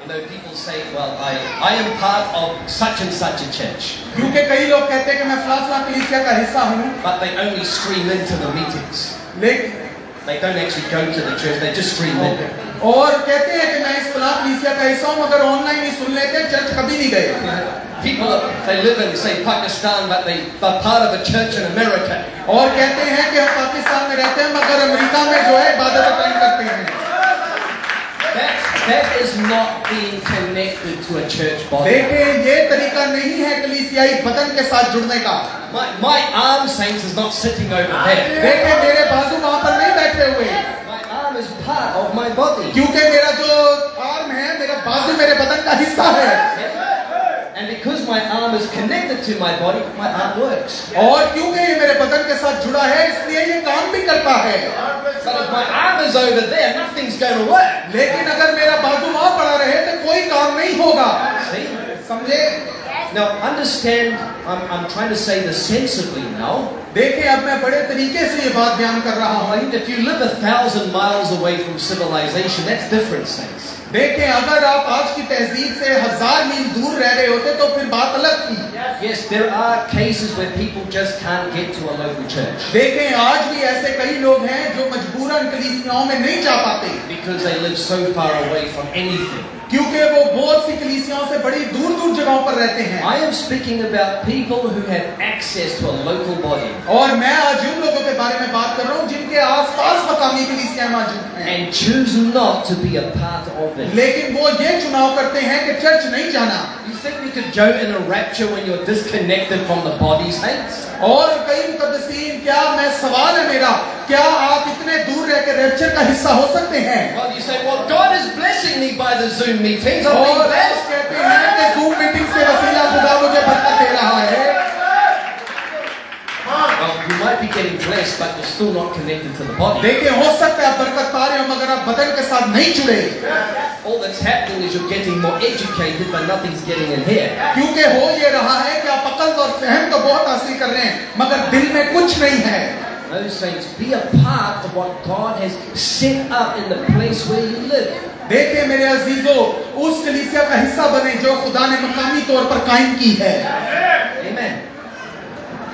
You know, people say, well, I am part of such and such a church. क्योंकि कई लोग कहते हैं कि मैं फलां कलीसिया का हिस्सा हूँ, But they only stream into the meetings. लेकिन They don't actually go to the church, they just stream in. और कहते हैं कि मैं इस फलां कलीसिया का हिस्सा हूँ, मगर ऑनलाइन ही सुन लेते हैं, चर्च कभी नहीं गए। People, they live in, say, Pakistan, but they're part of a church in America. और कहते हैं कि हम पाकिस्तान में रहते हैं, मगर अमेरिका में जो है इबादत अटेंड करते हैं। That is not being connected to a church body. देखें, ये तरीका नहीं है कलीसियाई बदन के साथ जुड़ने का। My arm, saints, is not sitting over there. देखें, मेरे बाजू वहां पर नहीं बैठे हुए, My arm is part of my body. क्योंकि मेरा जो आर्म है, मेरा बाजू मेरे बदन का हिस्सा है। And because my arm is connected to my body, my arm works. और क्योंकि ये मेरे बदन के साथ जुड़ा है, इसलिए ये काम भी करता है। But if my arm is over there, nothing's going to work. लेकिन अगर मेरा बाजू वहां पड़ा रहे तो कोई काम नहीं होगा। See? समझे? Now understand, I'm trying to say this sensibly now. देखिए, अब मैं बड़े तरीके से ये बात बयान कर रहा हूँ। If you live 1,000 miles away from civilization, that's different, saints. देखें, अगर आप आज की तहजीब से 1000 मील दूर रह रहे होते तो फिर बात अलग थी। Yes, there are cases where people just can't get to a local church. देखें, आज भी ऐसे कई लोग हैं जो मजबूरन कलीसियाओं में नहीं जा पाते, Because they live so far away from anything. क्योंकि वो बहुत सी कलीसियाओं से बड़ी दूर दूर जगहों पर रहते हैं। I am speaking about people who have access to a local body और मैं आज उन लोगों के बारे में बात कर रहा हूँ जिनके आसपास मकामी कलीसियाएं मौजूद हैं, and choose not to be a part of it. लेकिन वो ये चुनाव करते हैं कि चर्च नहीं जाना। You think you could go in a rapture when you're disconnected from the body, saints? और कई मुकद्दसीन, क्या मैं सवाल है मेरा, क्या आप इतने दूर रह के रैप्चर का हिस्सा हो सकते हैं? Well, you say, well, God is blessing me by the Zoom meetings. I'm being और blessed. कहते हैं कि ज़ूम मीटिंग से वसीला खुदा मुझे बरकत दे रहा है। Well, you might be getting blessed, but you're still not connected to the body. देखिए, हो सकता है आप बरकत पा रहे हो मगर आप बदन के साथ नहीं जुड़े, All that's happening is you're getting more educated, but nothing's getting in here. क्योंकि हो ये रहा है कि आप अकल और फहम तो बहुत हासिल कर रहे हैं मगर दिल में कुछ नहीं है। No, saints, be a part of what God has set up in the place where you live. देखिए मेरे अजीजों, उस कलीसिया का हिस्सा बने जो खुदा ने मकामी तौर पर कायम की है। Amen.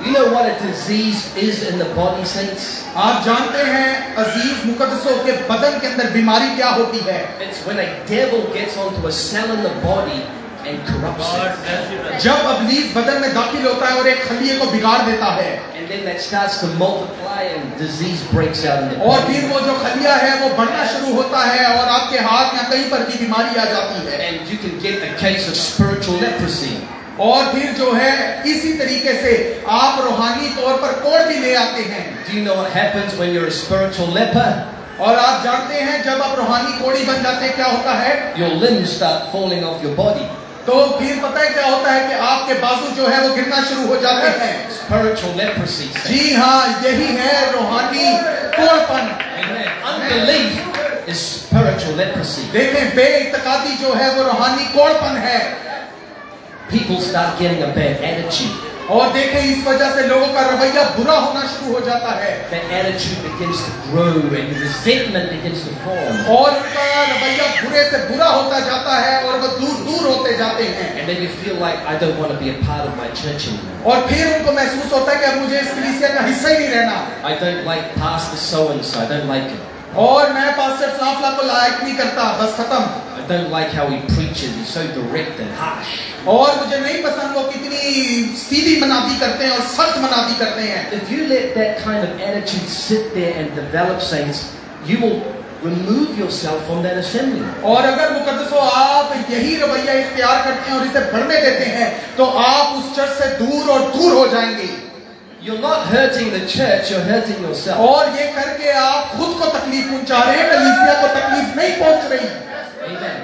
You know what a disease is in the body, saints? आप जानते हैं अजीज मुकद्दसों के बदन के अंदर बीमारी क्या होती है? It's when a devil gets onto a cell in the body and corrupts it. जब इब्लीस बदन में दाखिल होता है और एक खलिए को बिगाड़ देता है, And then that starts to multiply and disease breaks out in the और body. फिर वो जो खलिया है वो बढ़ना शुरू होता है और आपके हाथ या कहीं पर भी बीमारी आ जाती है। And you can get a case of spiritual leprosy. और फिर जो है इसी तरीके से आप रूहानी तौर पर कोढ़ भी ले आते हैं। Do you know what happens when you're a spiritual leper? और आप जानते हैं जब आप रूहानी कोढ़ी बन जाते हैं क्या होता है? Your limbs start falling off your body. तो फिर पता है क्या होता है कि आपके बाजू जो है वो गिरना शुरू हो जाते हैं। Spiritual leprosy. जी हाँ, यही है रूहानी कोढ़पन। Amen. Unbelief is spiritual leprosy. देखें, बेइत्तेकादी जो है वो रूहानी कोढ़पन है। People start getting a bad attitude. और देखें, इस वजह से लोगों का रवैया बुरा होना शुरू हो जाता है That attitude begins to grow and resentment begins to form. और उनका रवैया बुरे से बुरा होता जाता है और वो दूर दूर होते जाते हैं। And then you feel like, I don't want to be a part of my church anymore. और फिर उनको महसूस होता है कि अब मुझे इस कलीसिया का हिस्सा ही नहीं रहना, I don't like Pastor so-and-so. I don't like him. और मैं पास्टर फलाफला को लायक नहीं करता, बस खत्म। I don't like how he preaches. He's so direct and harsh. और मुझे नहीं पसंद वो कितनी सीधी मनादी करते हैं और सख्त मनादी करते हैं। If you let that kind of attitude sit there and develop, saints, you will remove yourself from that assembly. और अगर मुकद्दसों आप यही रवैया इख्तियार करते हैं और इसे बढ़ने देते हैं तो आप उस चर्च से दूर और दूर हो जाएंगे। You're not hurting the church, you're hurting yourself. और ये करके आप खुद को तकलीफ पहुंचा रहे हैं, कलीसिया को तकलीफ नहीं पहुंच रही। Amen.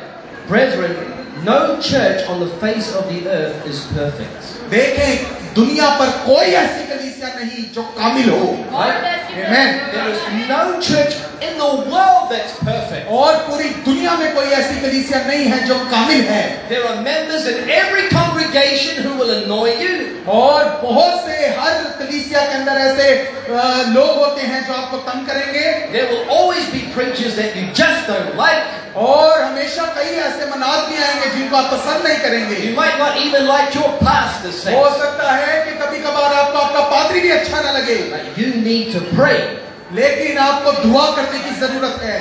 Brethren, no church on the face of the earth is perfect. देखें, दुनिया पर कोई ऐसी कलीसिया नहीं जो कामिल हो। Amen. There is no church in the world that's perfect. और पूरी दुनिया में कोई ऐसी कलीसिया नहीं है जो कामिल है। There are members in every congregation who will annoy you. और बहुत से हर कलीसिया के अंदर ऐसे लोग होते हैं जो आपको तंग करेंगे। There will always be preachers that you just don't like. और हमेशा कई ऐसे मनाद भी आएंगे जिनको आप पसंद नहीं करेंगे। You might not even like your pastor. हो सकता है कि कभी कभार आपको आपका पादरी भी अच्छा न लगे, But you need to pray. लेकिन आपको दुआ करने की जरूरत है।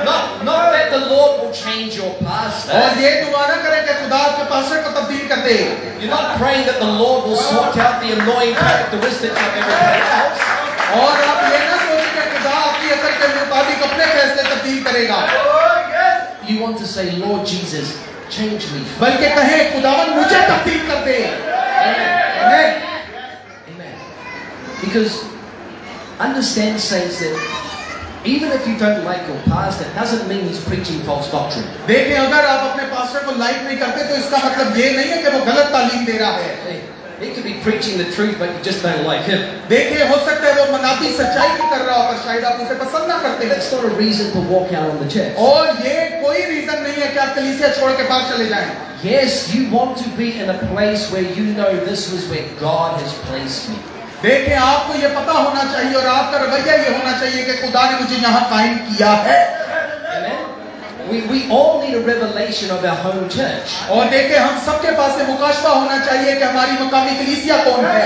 Not that the Lord will change your pastor. और ये दुआ न करें कि खुदा आपके पास्टर को तब्दील कर दे। You're not praying that the Lord will sort out the annoying characteristics of everybody else. और आप ये ना सोचें कि खुदा आपकी अकल के मुताबिक अपने फैसले तब्दील करेगा। you want to say, Lord Jesus, change me. बल्कि कहें खुदावन मुझे तब्दील कर दे। Amen. Amen. Because understand, saints, that even if you don't like your pastor, it doesn't mean he's preaching false doctrine. देखें, अगर आप अपने पास्टर को लाइक नहीं करते तो इसका मतलब ये नहीं है कि वो गलत तालीम दे रहा है। He could be preaching the truth, but you just don't like him. देखिए, हो सकता है वो मनाती सच्चाई की कर रहा हो, पर शायद आप उसे पसंद ना करते हैं। That's not a reason to walk out on the church. और ये कोई रीजन नहीं है कि आप कलीसिया छोड़ के बाहर चले जाएं। Yes, you want to be in a place where you know this was where God has placed me. देखिए, आपको ये पता होना चाहिए और आपका रवैया ये होना चाहिए कि खुदा ने मुझे यहाँ कायम किया है। Amen. We all need a revelation of our home church. और देखिए, हम सबके पास ये मुकाशवा होना चाहिए कि हमारी मकामी कलीसिया कौन है।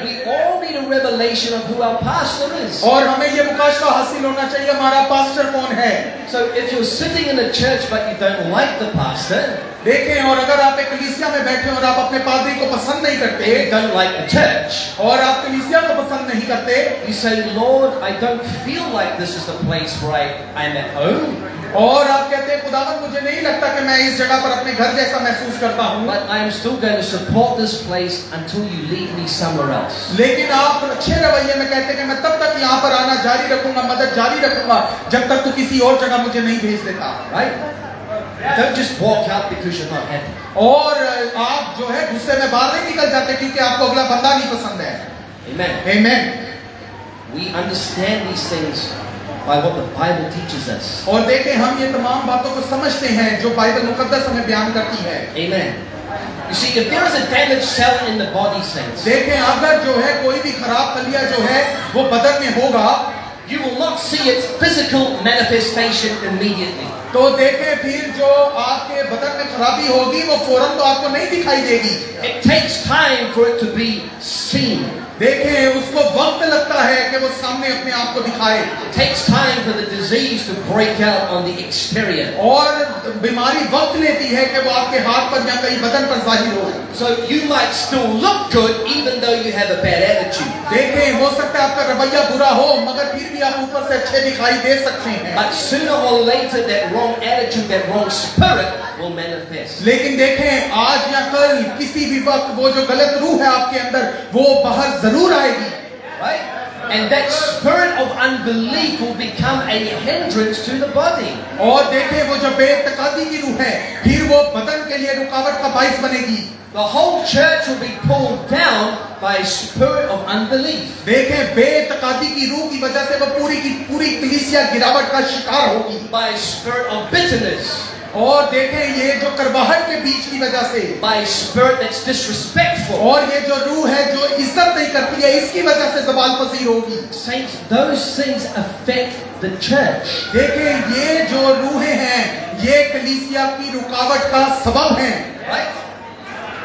We all need a revelation of who our pastor is. और हमें ये मुकाशवा हासिल होना चाहिए हमारा पास्टर कौन है। So if you're sitting in a church but you don't like the pastor, देखें, और अगर आप एक कलीसिया में बैठे और आप अपने पादरी को पसंद नहीं करते, you don't like the church, और आप कलीसिया को पसंद नहीं करते, you say, Lord, I don't feel like this is the place where I'm at home. और आप कहते हैं, खुदावन मुझे नहीं लगता कि मैं इस जगह पर अपने घर जैसा महसूस करता हूँ, But I am still going to support this place until you lead me somewhere else. लेकिन आप अच्छे रवैये में कहते हैं कि मैं तब तक यहाँ पर आना जारी रखूंगा, मदद जारी रखूंगा, जब तक तू किसी और जगह मुझे नहीं भेज देता। Right? Don't just walk out because you're not happy. और आप जो है गुस्से में बाहर नहीं निकल जाते क्योंकि आपको अगला बंदा नहीं पसंद है। Amen. Amen. We understand these things by what the Bible teaches us. और देखें, हम ये तमाम बातों को समझते हैं जो बाइबल मुकद्दस हमें बयान करती है। Amen. You see, if there is a damaged cell in the body, saints, देखें, अगर जो है कोई भी खराब खलिया जो है वो बदन में होगा, you will not see its physical manifestation immediately. तो देखें, फिर जो आपके बदन में खराबी होगी वो फौरन तो आपको नहीं दिखाई देगी। It takes time for it to be seen. देखें, उसको वक्त लगता है कि वो सामने अपने आप को दिखाए। It takes time for the disease to break out on the exterior. और बीमारी वक्त लेती है कि वो आपके हाथ पर या कहीं बदन पर जाहिर हो। So you might still look good even though you have a bad attitude. देखें, हो सकता है आपका रवैया बुरा हो, मगर फिर भी आप ऊपर से अच्छे दिखाई दे सकते हैं। But sooner or later that wrong attitude, that wrong spirit will manifest. लेकिन देखें, आज या कल किसी भी वक्त वो जो गलत रूह है आपके अंदर वो बाहर जरूर आएगी। Right? And that spirit of unbelief will become a hindrance to the body. और देखें, वो जो बेतकादी की रूह है फिर वो बदन के लिए रुकावट का बाइस बनेगी। The whole church will be pulled down by a spirit of unbelief. देखें, बेतकादी की रूह की वजह से वो पूरी की पूरी कलीसिया गिरावट का शिकार होगी। By a spirit of bitterness. और देखें, ये जो करवाहट के बीच की वजह से, By a spirit that's disrespectful. और ये जो रूह है जो इज्जत नहीं करती है, इसकी वजह से ज़बान पसीर होगी। Saints, those things affect the church. देखें, ये जो रूहें हैं ये कलीसिया की रुकावट का सबब हैं। Right?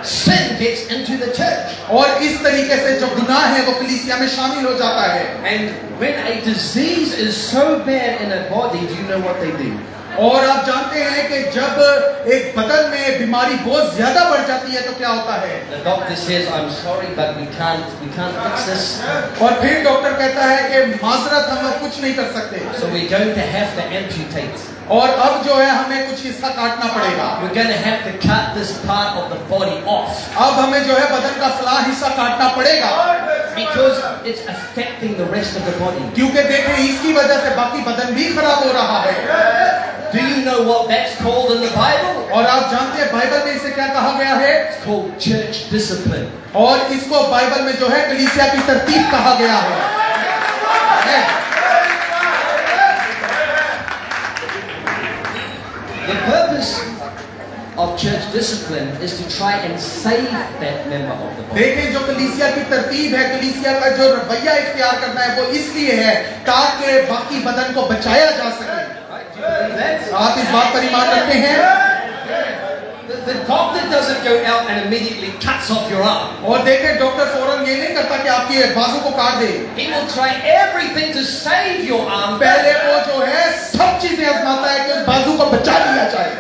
Sin gets into the church. और इस तरीके से जो गुनाह है वो कलीसिया में शामिल हो जाता है। And when a disease is so bad in a body, do you know what they do? और आप जानते हैं कि जब एक बदन में बीमारी बहुत ज्यादा बढ़ जाती है तो क्या होता है? The doctor says, I'm sorry, but we can't fix this. और फिर डॉक्टर कहता है कि माजरत हम कुछ नहीं कर सकते। So we're going to have to amputate. और अब जो है हमें कुछ हिस्सा काटना पड़ेगा। We're going to have to cut this part of the body off. अब हमें जो है बदन का फलां हिस्सा काटना पड़ेगा। Because it's affecting the rest of the body. क्योंकि देखें, इसकी वजह से बाकी बदन भी खराब हो रहा है। Do you know what that's called in the Bible? और आप जानते हैं बाइबल में इसे क्या कहा गया है? It's called church discipline. और इसको बाइबल में जो है कलीसिया की तरतीब कहा गया है। The purpose of church discipline is to try and save that member of the body. देखें, जो कलीसिया की तरतीब है, कलीसिया का जो रवैया इख्तियार करना है वो इसलिए है ताकि बाकी बदन को बचाया जा सके। आप इस बात पर ईमान रखते हैं? The doctor doesn't go out and immediately cuts off your arm. और देखें, डॉक्टर फौरन ये नहीं करता कि आपके बाजू को काट दे। He will try everything to save your arm. पहले वो जो है सब चीजें आजमाता है कि उस बाजू को बचा लिया जाए।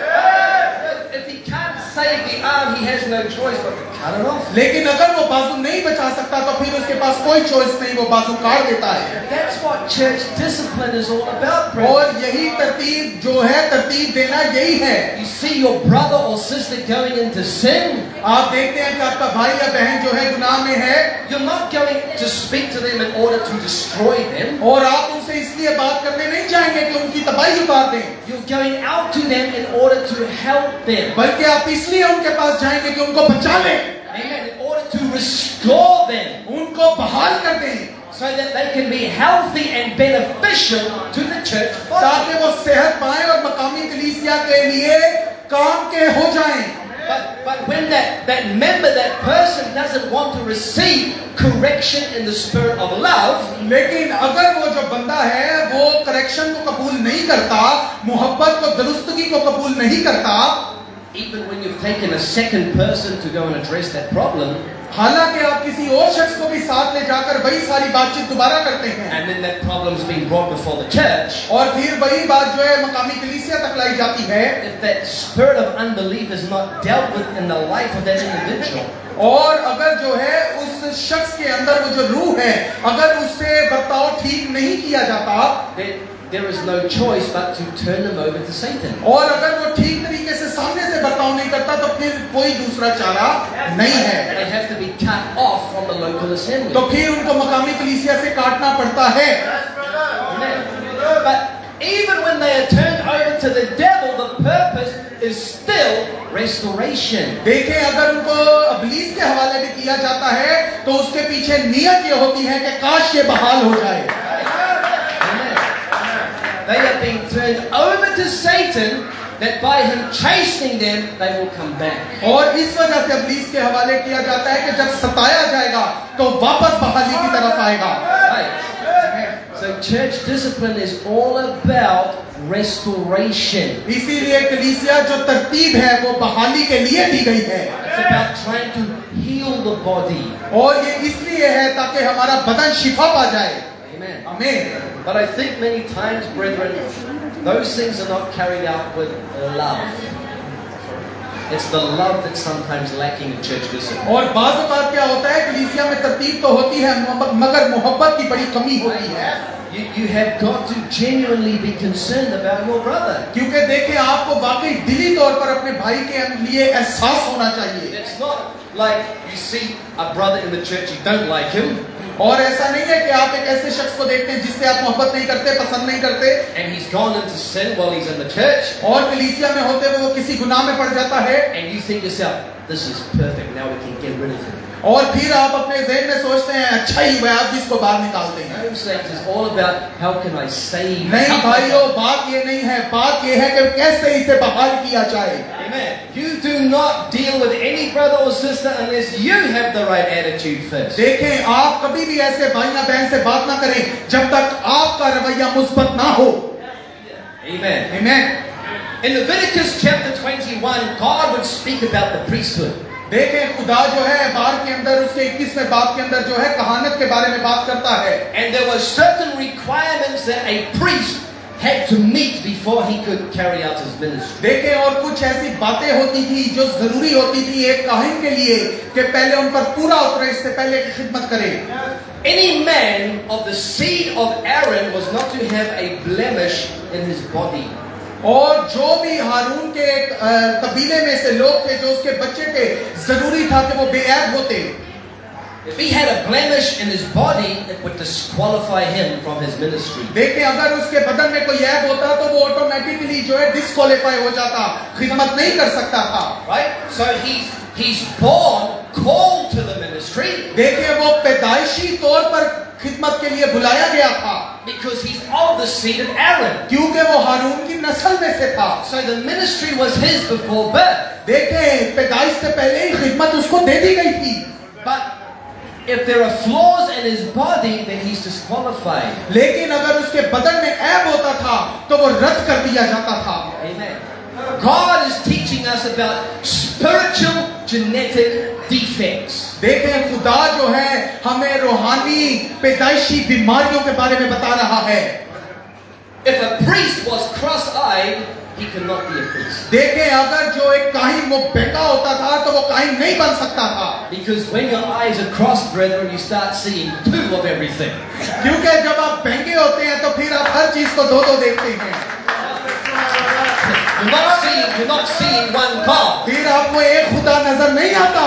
If he can't save the arm, he he has no choice but to cut it off. लेकिन अगर वो बाजू नहीं बचा सकता तो फिर उसके पास कोई चॉइस नहीं, वो बाजू काट देता है। That's what church discipline is all about, brethren. और यही तरतीब जो है, तरतीब देना यही है। You see your brother or sister going into sin, आप देखते हैं कि आपका भाई या बहन जो है गुनाह में है, you're not going to speak to them in order to destroy them. और आप उनसे इसलिए बात करने नहीं चाहेंगे कि उनकी तबाही उतार दें, You're going out to them in order to help them. बल्कि आप इसलिए उनके पास जाएंगे कि उनको बचा लें, Amen. In order to restore them, उनको बहाल कर दें, so that they can be healthy and beneficial to the church body. ताकि वो सेहत पाएं और मकामी कलीसिया के लिए काम के हो जाएं। But when that member, that person doesn't want to receive correction in the spirit of love, लेकिन अगर वो जो बंदा है वो करेक्शन को कबूल नहीं करता, मोहब्बत को, दुरुस्तगी को कबूल नहीं करता, even when you've taken a second person to go and address that problem, हालांकि आप किसी और शख्स को भी साथ ले जाकर वही सारी बातचीत दोबारा करते हैं, and then that problem's being brought before the church, और फिर वही बात जो है मकामी कलीसिया तक लाई जाती है, if that spirit of unbelief is not dealt with in the life of that individual, और अगर जो है उस शख्स के अंदर वो जो रूह है, अगर उससे बर्ताव ठीक नहीं किया जाता, then there is no choice but to turn them over to Satan. और अगर वो ठीक तरीके से सामने से बर्ताव नहीं करता तो फिर कोई दूसरा चारा नहीं है, They have to be cut off from the local assembly. तो फिर उनको मकामी कलीसिया से काटना पड़ता है। Amen. But even when they are turned over to the devil, the purpose is still restoration. देखें, अगर उनको अबलीस के हवाले भी किया जाता है तो उसके पीछे नियत ये होती है कि काश ये बहाल हो जाए। Amen. They are being turned over to Satan, that by him chastening them, they will come back. और इस वजह से अबलीस के हवाले किया जाता है कि जब सताया जाएगा तो वापस बहाली की तरफ आएगा। Right. So church discipline is all about restoration. इसीलिए कलीसिया जो तरतीब है वो बहाली के लिए दी गई है। It's about trying to heal the body. और ये इसलिए है ताकि हमारा बदन शिफा पा जाए। Amen. आमीन। But I think many times, brethren, those things are not carried out with love. It's the love that's sometimes lacking in church discipline. और बाज़ औक़ात क्या होता है, कलीसिया में तरतीब तो होती है मगर मोहब्बत की बड़ी कमी होती है। You have got to genuinely be concerned about your brother. क्योंकि देखें, आपको वाकई दिली तौर पर अपने भाई के लिए एहसास होना चाहिए। It's not like you see a brother in the church, you don't like him, और ऐसा नहीं है कि आप एक ऐसे शख्स को देखते हैं जिससे आप मोहब्बत नहीं करते, पसंद नहीं करते, and he's gone into sin while he's in the church, और कलीसिया में होते हुए वो किसी गुनाह में पड़ जाता है, and you think to yourself, this is perfect, now we can get rid of him. और फिर आप अपने ज़हन में सोचते हैं अच्छा ही हुआ, आप जिसको बाहर निकालते हैं। No, saints, it's all about how can I save. नहीं भाइयों, बात ये नहीं है, बात ये है कि कैसे इसे बहाल किया जाए। Amen. You do not deal with any brother or sister unless you have the right attitude first. देखें, आप कभी भी ऐसे भाई या बहन से बात ना करें जब तक आपका रवैया मुस्बत ना हो। Amen. आमीन। In Leviticus chapter 21, God would speak about the priesthood. देखें, खुदा जो है बार के अंदर उसके 21वें बाब के अंदर जो है कहानत के बारे में बात करता है। And there were certain requirements that a priest had to meet before he could carry out his ministry. देखें, और कुछ ऐसी बातें होती थी जो जरूरी होती थी एक काहिन के लिए कि पहले उन पर पूरा उतरे, इससे पहले की खिदमत करे। Any man of the seed of Aaron was not to have a blemish in his body. और जो भी हारून के कबीले में से लोग थे जो उसके बच्चे थे, जरूरी था कि वो बेऐब होते। If he had a blemish in his body, it would disqualify him from his ministry. देखिए, अगर उसके बदन में कोई ऐब होता तो वो ऑटोमेटिकली जो है डिस्क्वालीफाई हो जाता, खिदमत नहीं कर सकता था। Right? So he's born called to the ministry. देखिए, वो पैदाइशी तौर पर खिदमत के लिए बुलाया गया था because he's of the seed of Aaron. क्योंकि वो हारून की नस्ल में से था। So the ministry was his before birth. देखें, पैदाइश से पहले ही खिदमत उसको दे दी गई थी। But if there are flaws in his body, then he's disqualified. लेकिन अगर उसके बदन में ऐब होता था तो वो रद्द कर दिया जाता था। Amen. God is teaching us about spiritual genetic defects. देखें, खुदा जो है हमें रूहानी पैदाइशी बीमारियों के बारे में बता रहा है। If a priest was cross-eyed, he could not be a priest. देखें, अगर जो एक काहिन वो बेटा होता था तो वो काहिन नहीं बन सकता था, Because when your eyes are crossed, brethren, you start seeing two of everything. क्योंकि जब आप बेंगे होते हैं तो फिर आप हर चीज को दो दो देखते हैं। You're not seeing one God. फिर आपको एक खुदा नजर नहीं आता,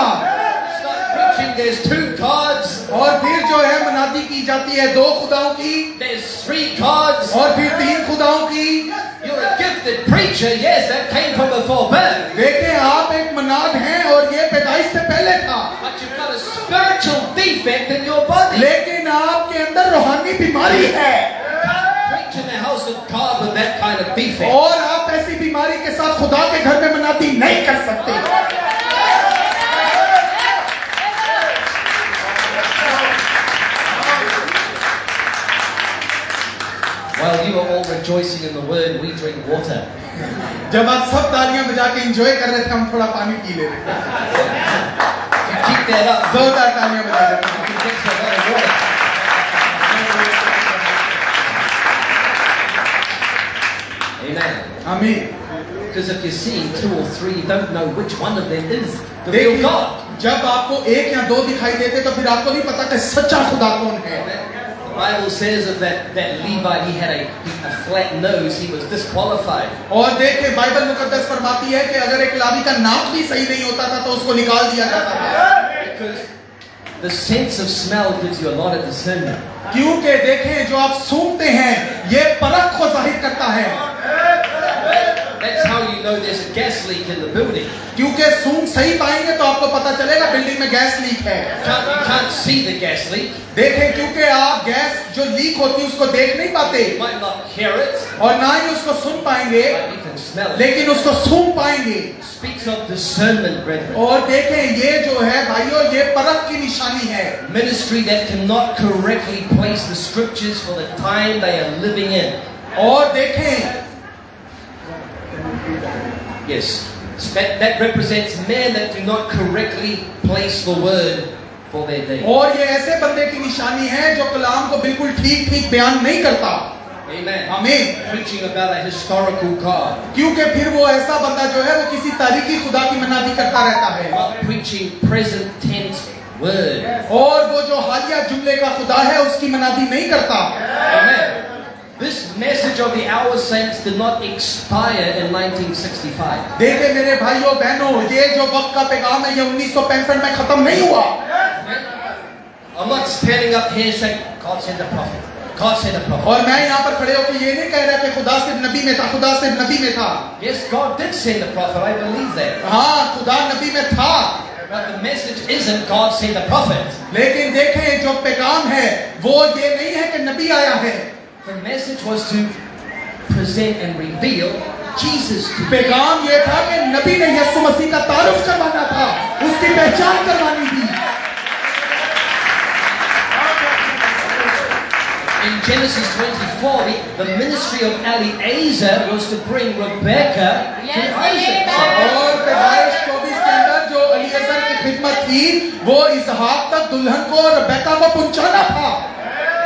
Start preaching, there's two gods, और फिर जो है मनादी की जाती है दो खुदाओं की, there's three gods. और फिर तीन खुदाओं की। You're a gifted preacher, yes, that came from before birth. देखें, आप एक मनाद हैं और ये पैदाइश से पहले था, But you've got a spiritual defect in your body. लेकिन आपके अंदर रूहानी बीमारी है, Preach in the house of God with that kind of defect. और आप ऐसी बीमारी के साथ खुदा के घर में मनादी नहीं कर सकते। While you are all rejoicing in the word, we drink water. जब आप सब तालियां बजा के एंजॉय कर रहे थे, हम थोड़ा पानी पी ले रहे थे। You keep that up. जोरदार तालियां बजा रहे थे। You drink a lot of water. Amen. आमीन। Because if you're seeing two or three, you don't know which one of them is the real God. जब आपको एक या दो दिखाई देते तो फिर आपको नहीं पता कि सच्चा खुदा कौन है। The Bible says of that Levite, he had a flat nose, he was disqualified. और देखिए, बाइबल मुकद्दस फरमाती है कि अगर एक लावी का नाक भी सही नहीं होता था तो उसको निकाल दिया जाता था। Because the sense of smell gives you a lot of discernment. क्योंकि देखें, जो आप सूंघते हैं ये परख को जाहिर करता है। That's how you know there's a gas leak in the building. क्योंकि सूंघ सही पाएंगे तो आपको पता चलेगा बिल्डिंग में गैस लीक है। You can't see the gas leak. देखें, क्योंकि आप गैस जो लीक होती है उसको देख नहीं पाते, You might not hear it, और ना ही उसको सुन पाएंगे, but you can smell it. लेकिन उसको सूंघ पाएंगे। Speaks of discernment, brethren. और देखें, ये जो है भाइयों, ये परख की निशानी है। Ministry that cannot correctly place the scriptures for the time they are living in. और देखें, Yes, that represents men that do not correctly place the word for their day. और ये ऐसे बंदे की निशानी है जो कलाम को बिल्कुल ठीक ठीक बयान नहीं करता। Amen. आमीन। Preaching about a historical God. क्योंकि फिर वो ऐसा बंदा जो है वो किसी तारीखी खुदा की मनादी करता रहता है, Not preaching present tense word. और वो जो हालिया जुमले का खुदा है उसकी मनादी नहीं करता। Amen. This message of the hour, saints, did not expire in 1965. देखे मेरे भाइयों बहनों, ये जो वक्त का पैगाम है ये 1965 में खत्म नहीं हुआ। I'm not standing up here saying God sent the prophet. God sent the prophet. और मैं यहाँ पर खड़े होकर ये नहीं कह रहा कि खुदा सिर्फ नबी में था, खुदा सिर्फ नबी में था। Yes, God did send the prophet. I believe that. हाँ, खुदा नबी में था, But the message isn't God sent the prophet. लेकिन देखें जो पैगाम है वो ये नहीं है कि नबी आया है। The message was to present and reveal Jesus to पैगाम ये था कि नबी ने यीशु मसीह का तारुफ करवाना था, उसकी पहचान करवानी थी। In Genesis 24, the ministry of Eliezer was to bring Rebecca to Isaac. और पैदाइश 24 के अंदर जो एलीएज़र की खिदमत थी वो इसहाक तक दुल्हन को रेबेका को पहुंचाना था।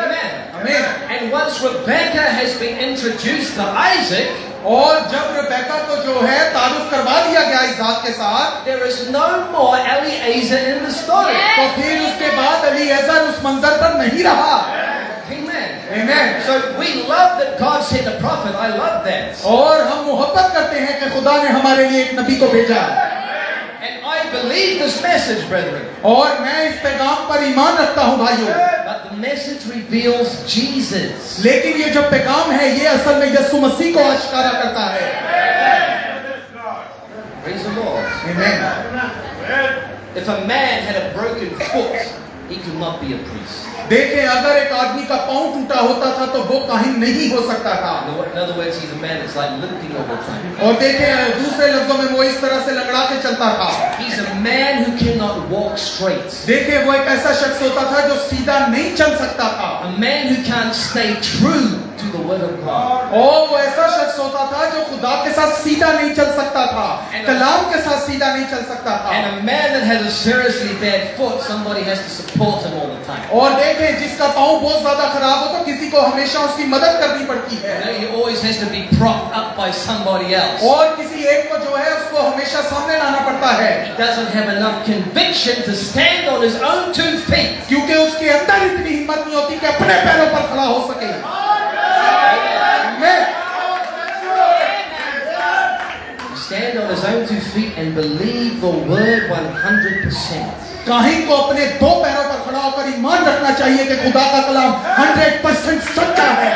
Amen. आमीन। And once Rebecca has been introduced to Isaac, और जब रेबेका को जो है तारुफ करवा दिया गया इसहाक के साथ, there is no more Eliezer in the story. तो फिर उसके बाद एलीएज़र उस मंजर पर नहीं रहा। Amen. आमीन। So we love that God sent a prophet. I love that. और हम मोहब्बत करते हैं कि खुदा ने हमारे लिए एक नबी को भेजा, And I believe this message, brethren. और मैं इस पैगाम पर ईमान रखता हूँ भाइयों। But the message reveals Jesus. लेकिन ये जो पैगाम है ये असल में यीशु मसीह को आश्कारा करता है। Praise the Lord. आमीन। If a man had a broken foot, he could not be a priest. देखें, अगर एक आदमी का पांव टूटा होता था तो वो काहिन नहीं हो सकता था। In other words, he's a man that's like limping all the time. और देखें, दूसरे लफ्जों में वो इस तरह से लंगड़ा के चलता था। He's a man who cannot walk straight. देखें, वो एक ऐसा शख्स होता था जो सीधा नहीं चल सकता था। A man who can't stay true to the word of God. और वो ऐसा शख्स होता था जो खुदा के साथ सीधा नहीं चल सकता था, कलाम के साथ सीधा नहीं चल सकता था. And a man that has a seriously bad foot, somebody has to support him all the time. और देखें, जिसका पाँव बहुत ज्यादा खराब हो तो किसी को हमेशा उसकी मदद करनी पड़ती है. He always has to be propped up by somebody else. और किसी एक को जो है उसको हमेशा सामने लाना पड़ता है. He doesn't have enough conviction to stand on his own 2 feet. क्योंकि उसके अंदर इतनी हिम्मत नहीं होती कि अपने पैरों पर खड़ा हो सके. Stand on his own 2 feet and believe the word 100%. काहीं को अपने 2 पैरों पर खड़ा होकर ईमान रखना चाहिए कि खुदा का कलाम 100% सच्चा है.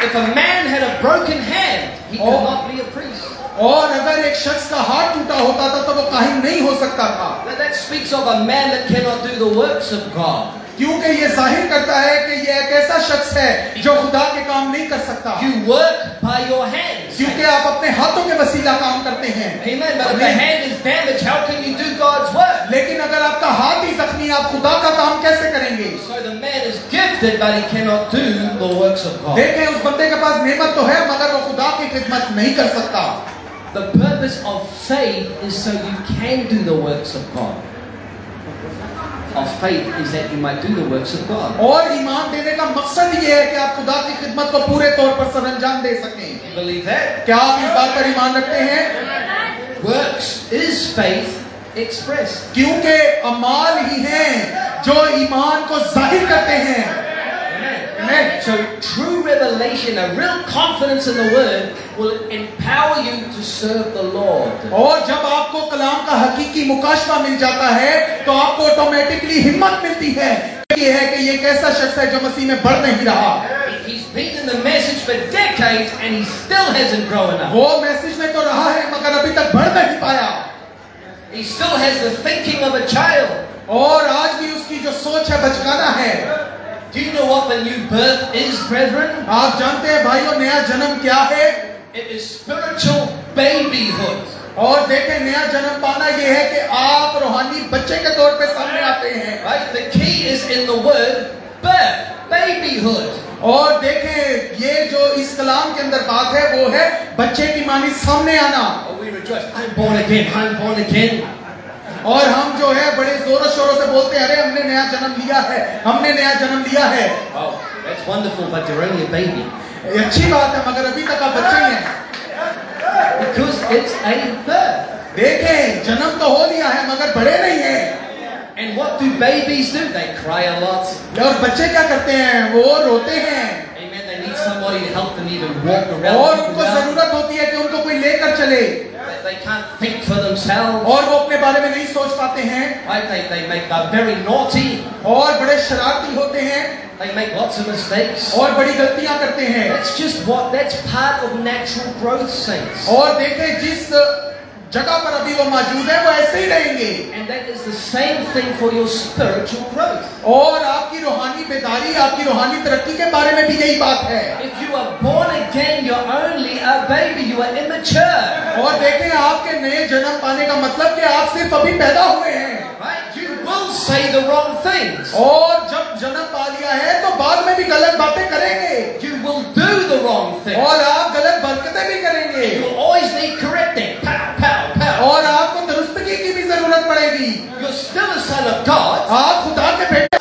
If a man had a broken hand, he could not be a priest. और अगर एक शख्स का हाथ टूटा होता था तो वो काहिन नहीं हो सकता था. That speaks of a man that cannot do the works of God. क्योंकि ये जाहिर करता है कि ये एक ऐसा शख्स है जो खुदा के काम नहीं कर सकता. You work by your hands. क्योंकि आप अपने हाथों के वसीला काम करते हैं. Amen. But if the hand is damaged, how can you do God's work? लेकिन अगर आपका हाथ ही जख्मी, आप खुदा का काम कैसे करेंगे? So the man is gifted, but he cannot do the works of God. देखें, उस बंदे के पास नेमत तो है मगर वो खुदा की खिदमत नहीं कर सकता. The purpose of faith is so you can do the works of God. Of faith is that you might do the works of God. और ईमान देने का मकसद ये है कि आप खुदा की खिदमत को पूरे तौर पर सरअंजाम दे सकें. You believe that? क्या आप इस बात पर ईमान रखते हैं? Works is faith expressed. क्योंकि अमाल ही हैं जो ईमान को जाहिर करते हैं. Amen. So true revelation, a real confidence in the word, will empower you to serve the Lord. और जब आपको कलाम का हकीकी मुकाशफा मिल जाता है तो आपको ऑटोमेटिकली हिम्मत मिलती है. ये है कि ये एक ऐसा शख्स है जो मसीह में बढ़ नहीं रहा. He's been in the message for decades and he still hasn't grown up. वो मैसेज में तो रहा है मगर अभी तक बढ़ नहीं पाया. He still has the thinking of a child. और आज भी उसकी जो सोच है बचकाना है. Do you know what the new birth is, brethren? आप जानते हैं भाइयों, नया जन्म क्या है? It is spiritual babyhood. और देखें, नया जन्म पाना ये है कि आप रूहानी बच्चे के तौर पे सामने आते हैं. Right? The key is in the word birth, babyhood. और देखें, ये जो इस कलाम के अंदर बात है वो है बच्चे की मानी सामने आना. Oh, we rejoice. I'm born again. I'm born again. और हम जो है बड़े जोरों शोरों से बोलते हैं, अरे हमने नया जन्म लिया है, हमने नया जन्म लिया है. Oh, that's wonderful, but you're only a baby. ये अच्छी बात है मगर अभी तक आप बच्चे ही हैं. Because it's a birth. देखें, जन्म तो हो लिया है मगर बड़े नहीं हैं. And what do babies do? They cry a lot. और बच्चे क्या करते हैं? वो रोते हैं. Amen. They need somebody to help them even walk around. और उनको जरूरत होती है कि उनको कोई लेकर चले. They can't think for themselves. और वो अपने बारे में नहीं सोच पाते हैं. Right? They make very naughty. और बड़े शरारती होते हैं. They make lots of mistakes. और बड़ी गलतियां करते हैं. That's part of natural growth, saints. और देखें, जिस जगह पर अभी वो मौजूद है वो ऐसे ही रहेंगे. And that is the same thing for your spiritual growth. और आपकी रूहानी बेदारी, आपकी रूहानी तरक्की के बारे में भी यही बात है. If you are born again, you're only a baby. You are immature. और देखें, आपके नए जन्म पाने का मतलब कि आप सिर्फ अभी पैदा हुए हैं. Right? You will say the wrong things. और जब जन्म पा लिया है तो बाद में भी गलत बातें करेंगे. You will do the wrong things. और आप गलत बरकतें भी करेंगे. You will always need correcting. Pow, pow, pow. और आपको दुरुस्तगी की भी जरूरत पड़ेगी. You're still a son of God. आप खुदा के बेटे